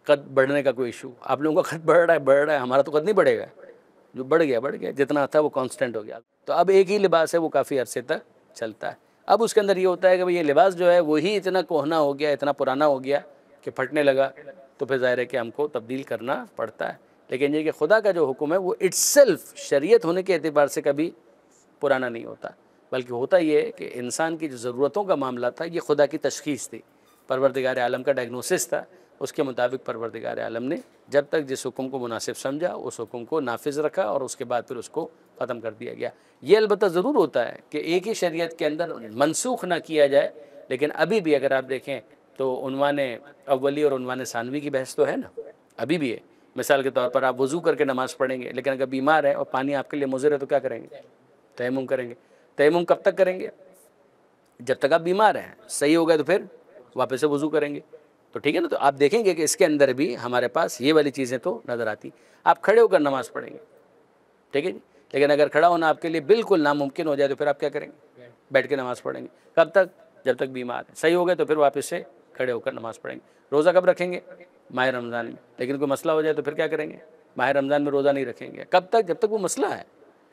कद बढ़ने का कोई इशू। आप लोगों का कद बढ़ रहा है, हमारा तो कद नहीं बढ़ेगा, जो बढ़ गया, जितना था वो कांस्टेंट हो गया। तो अब एक ही लिबास है, वो काफ़ी अरसे तक चलता है। अब उसके अंदर ये होता है कि भाई ये लिबास जो है वही इतना कोहना हो गया, इतना पुराना हो गया कि फटने लगा, तो फिर ज़ाहिर है कि हमको तब्दील करना पड़ता है। लेकिन ये कि खुदा का जो हुक्म है वो इट्सेल्फ शरीयत होने के एतबार से कभी पुराना नहीं होता, बल्कि होता ये है कि इंसान की जो ज़रूरतों का मामला था ये खुदा की तशख़ीस थी, परवरदिगार आलम का डायग्नोसिस था। उसके मुताबिक परवरदिगार आलम ने जब तक जिस हुक्म को मुनासिब समझा उस हुक्म को नाफिज रखा और उसके बाद फिर उसको ख़त्म कर दिया गया। ये अलबत्ता ज़रूर होता है कि एक ही शरीयत के अंदर मनसूख ना किया जाए, लेकिन अभी भी अगर आप देखें तो उन्वान अव्वली और उन्वान सानवी की बहस तो है ना, अभी भी है। मिसाल के तौर पर आप वज़ू करके नमाज़ पढ़ेंगे, लेकिन अगर बीमार है और पानी आपके लिए मुज़िर है तो क्या करेंगे? तयम्मुम करेंगे। तयम्मुम कब तक करेंगे? जब तक आप बीमार हैं। सही हो गए तो फिर वापस से वज़ू करेंगे। तो ठीक है ना, तो आप देखेंगे कि इसके अंदर भी हमारे पास ये वाली चीज़ें तो नज़र आती। आप खड़े होकर नमाज़ पढ़ेंगे, ठीक है जी, लेकिन अगर खड़ा होना आपके लिए बिल्कुल नामुमकिन हो जाए तो फिर आप क्या करेंगे? बैठ के नमाज़ पढ़ेंगे। कब तक? जब तक बीमार है। सही हो गए तो फिर वापस से खड़े होकर नमाज़ पढ़ेंगे। रोज़ा कब रखेंगे? माह रमज़ान में। लेकिन कोई मसला हो जाए तो फिर क्या करेंगे? माह रमज़ान में रोज़ा नहीं रखेंगे। कब तक? जब तक वो मसला है।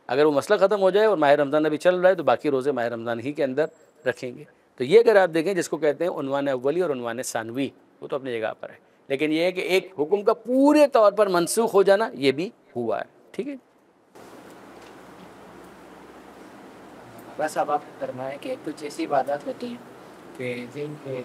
अगर वो मसला ख़त्म हो जाए और माह रमज़ान अभी चल रहा है तो बाकी रोज़े माह रमज़ान ही के अंदर रखेंगे। तो ये अगर आप देखें, जिसको कहते हैं उन्वान अव्वली और उन्वान सानवी, वो तो अपनी जगह पर है। लेकिन ये है कि एक हुक्म का पूरे तौर पर मनसूख हो जाना, ये भी हुआ है। ठीक है। बस अब आप फरमाएं कि कुछ ऐसी इबादत होती है कि जिनमें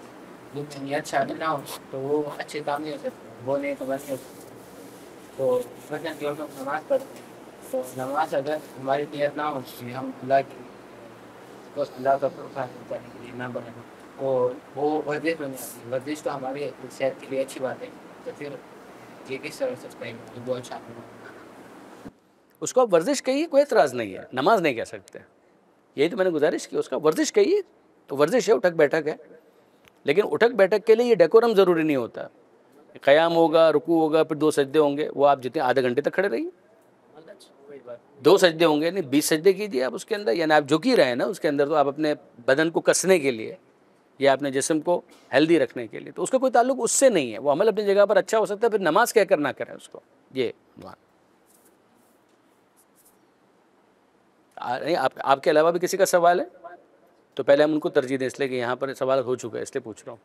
नियत शामिल ना हो तो वो अच्छे काम नहीं हो सकते, वो नहीं खबर नहीं होती। तो वजन जो हम नमाज़ पढ़ते हैं, तो नमाज अगर हमारी नियत ना हो कि हम अल्लाह की तो अल्लाह का प्रोफाइल करने के लिए ना बने, तो वो वर्जिश बन जाती है। वर्जिश तो हमारी सेहत के लिए अच्छी बात है, तो फिर ये किस तरह से करेंगे? वो अच्छा उसको आप वर्जिश कहिए, कोई एतराज़ नहीं है, नमाज नहीं कह सकते। यही तो मैंने गुजारिश की, उसका वर्जिश कहिए तो वर्जिश है, उठक बैठक है। लेकिन उठक बैठक के लिए ये डेकोरम ज़रूरी नहीं होता। क़याम होगा, रुकू होगा, फिर 2 सजदे होंगे, वो आप जितने आधे घंटे तक खड़े रहिए। 2 सजदे होंगे, नहीं 20 सजदे कीजिए आप उसके अंदर, यानी आप झुक ही रहे हैं ना उसके अंदर, तो आप अपने बदन को कसने के लिए या अपने जिस्म को हेल्दी रखने के लिए, तो उसका कोई ताल्लुक उससे नहीं है। वो अमल अपनी जगह पर अच्छा हो सकता है, फिर नमाज क्या करना करें उसको। ये आपके अलावा भी किसी का सवाल है तो पहले हम उनको तरजीह दें, इसलिए कि यहाँ पर सवाल हो चुका है, इसलिए पूछ रहा हूँ।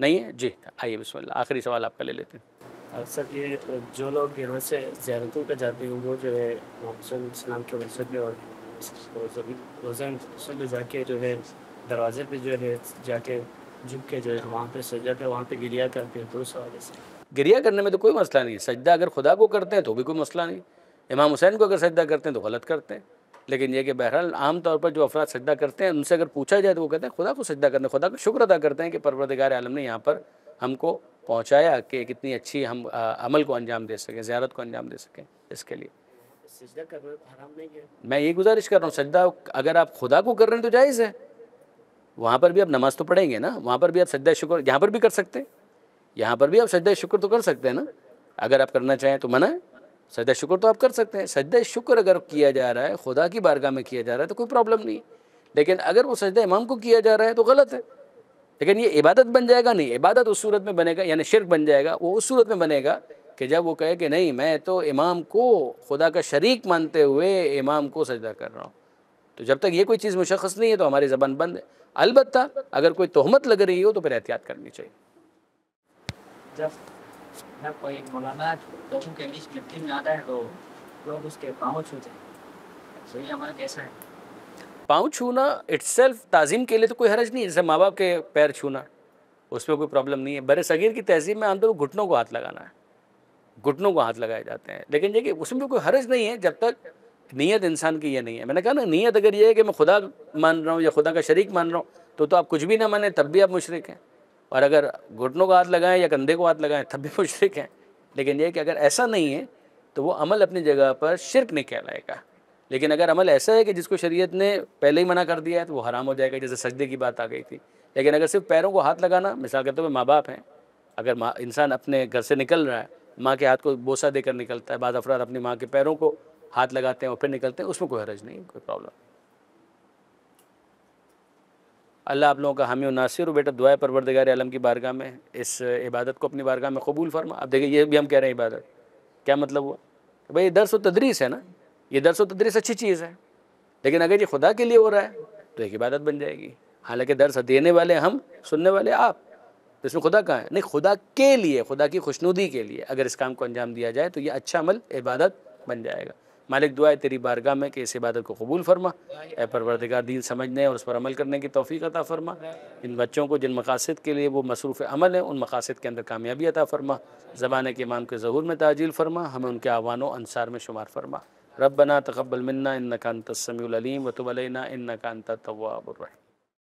नहीं है जी, आइए बिस्मिल्लाह, आखिरी सवाल आपका ले लेते हैं। सर ये जो लोग यहाँ से ज़ियारतों पर जाते हैं वो जो है इस्लाम के मकसद में, और रोज़ा जाके जो है दरवाजे पे जो है जाके झुक के जो है वहाँ पे सजदा पे वहाँ पे गिरिया करते हैं, तो उस हवाले से गिरिया करने में तो कोई मसला नहीं है। सजदा अगर खुदा को करते हैं तो भी कोई मसला नहीं। इमाम हुसैन को अगर सजदा करते हैं तो गलत करते हैं। लेकिन ये कि बहरहाल आम तौर पर जो अफराद सजदा करते हैं उनसे अगर पूछा जाए तो वो कहते हैं खुदा को सजदा करना, खुदा का शुक्र अदा करते हैं कि परवरदिगार आलम ने यहाँ पर हमको पहुँचाया कि कितनी अच्छी हम अमल को अंजाम दे सकें, ज़ियारत को अंजाम दे सकें। इसके लिए सजदा करना हराम नहीं है। मैं ये गुजारिश कर रहा हूँ, सजदा अगर आप खुदा को कर रहे हैं तो जायज़ है। वहाँ पर भी आप नमाज़ तो पढ़ेंगे ना, वहाँ पर भी आप सजदा शुक्र यहाँ पर भी कर सकते हैं। यहाँ पर भी आप सजदा शुक्र तो कर सकते हैं ना, अगर आप करना चाहें तो मना है। सजदा शुक्र तो आप कर सकते हैं। सजदा शुक्र अगर किया जा रहा है, खुदा की बारगाह में किया जा रहा है तो कोई प्रॉब्लम नहीं। लेकिन अगर वो सजदा इमाम को किया जा रहा है तो गलत है। लेकिन ये इबादत बन जाएगा नहीं, इबादत उस सूरत में बनेगा, यानी शिर्क बन जाएगा, वो उस सूरत में बनेगा कि जब वो कहे कि नहीं मैं तो इमाम को खुदा का शरीक मानते हुए इमाम को सजदा कर रहा हूँ। तो जब तक ये कोई चीज़ मुशख़्ख़स नहीं है तो हमारी ज़बान बंद है। अलबत्ता अगर कोई तोहमत लग रही हो तो फिर एहतियात करनी चाहिए। जब कोई मौलाना लोगों के बीच में आता है तो लोग उसके पाँव छूते हैं, तो ये हमारा कैसा है? पाँव छूना इट्सेल्फ ताज़ीम के लिए तो कोई हर्ज नहीं है। जैसे माँ बाप के पैर छूना, उसमें कोई प्रॉब्लम नहीं है। बड़े सगीर की तहज़ीब में आमतौर पर घुटनों को हाथ लगाना है, घुटनों को हाथ लगाए जाते हैं। लेकिन ये कि उसमें कोई हर्ज नहीं है जब तक नीयत इंसान की ये नहीं है। मैंने कहा ना, नीयत अगर ये है कि मैं खुदा मान रहा हूँ या खुदा का शरीक मान रहा हूँ तो आप कुछ भी ना माने तब भी आप मुशरिक हैं, और अगर घुटनों को हाथ लगाएं या कंधे को हाथ लगाएं तब भी मुशरिक हैं। लेकिन यह कि अगर ऐसा नहीं है तो वो अमल अपनी जगह पर शिर्क नहीं कहलाएगा। लेकिन अगर अमल ऐसा है कि जिसको शरीयत ने पहले ही मना कर दिया है तो वो हराम हो जाएगा, जैसे सजदे की बात आ गई थी। लेकिन अगर सिर्फ पैरों को हाथ लगाना, मिसाल के तौर पर माँ बाप हैं, अगर इंसान अपने घर से निकल रहा है, माँ के हाथ को बोसा देकर निकलता है, बाद अफराद अपनी माँ के पैरों को हाथ लगाते हैं और फिर निकलते हैं, उसमें कोई हरज नहीं, कोई प्रॉब्लम। अल्लाह आप लोगों का हामी और नासिर हो। बेटा दुआ है परवरदिगार आलम की बारगाह में इस इबादत को अपनी बारगाह में कबूल फरमा। अब देखिए ये भी हम कह रहे हैं इबादत, क्या मतलब हुआ? भाई दर्स व तदरीस है ना, ये दर्स व तदरीस अच्छी चीज़ है, लेकिन अगर ये खुदा के लिए हो रहा है तो एक इबादत बन जाएगी। हालांकि दर्स देने वाले हम, सुनने वाले आप, तो इसमें खुदा कहाँ है? नहीं, खुदा के लिए, खुदा की खुशनुदी के लिए अगर इस काम को अंजाम दिया जाए तो ये अच्छा अमल इबादत बन जाएगा। मालिक दुआ है तेरी बारगाह में कि इस इबादत को कबूल फरमा। ए परवरदिगार दीन समझने और उस पर अमल करने की तौफीक अता फरमा। इन बच्चों को जिन मकासद के लिए वो मसरूफ़ अमल है उन मकासद के अंदर कामयाबी अता फरमा। ज़बान के इमाम के ज़हूर में ताजील फरमा, हमें उनके आवानों अंसार में शुमार फरमा। रब्बना तक़ब्बल मिन्ना इन्नका अंतस समीउल अलीम व तुब अलैना इन्नका अंतत तव्वाबुर रहीम।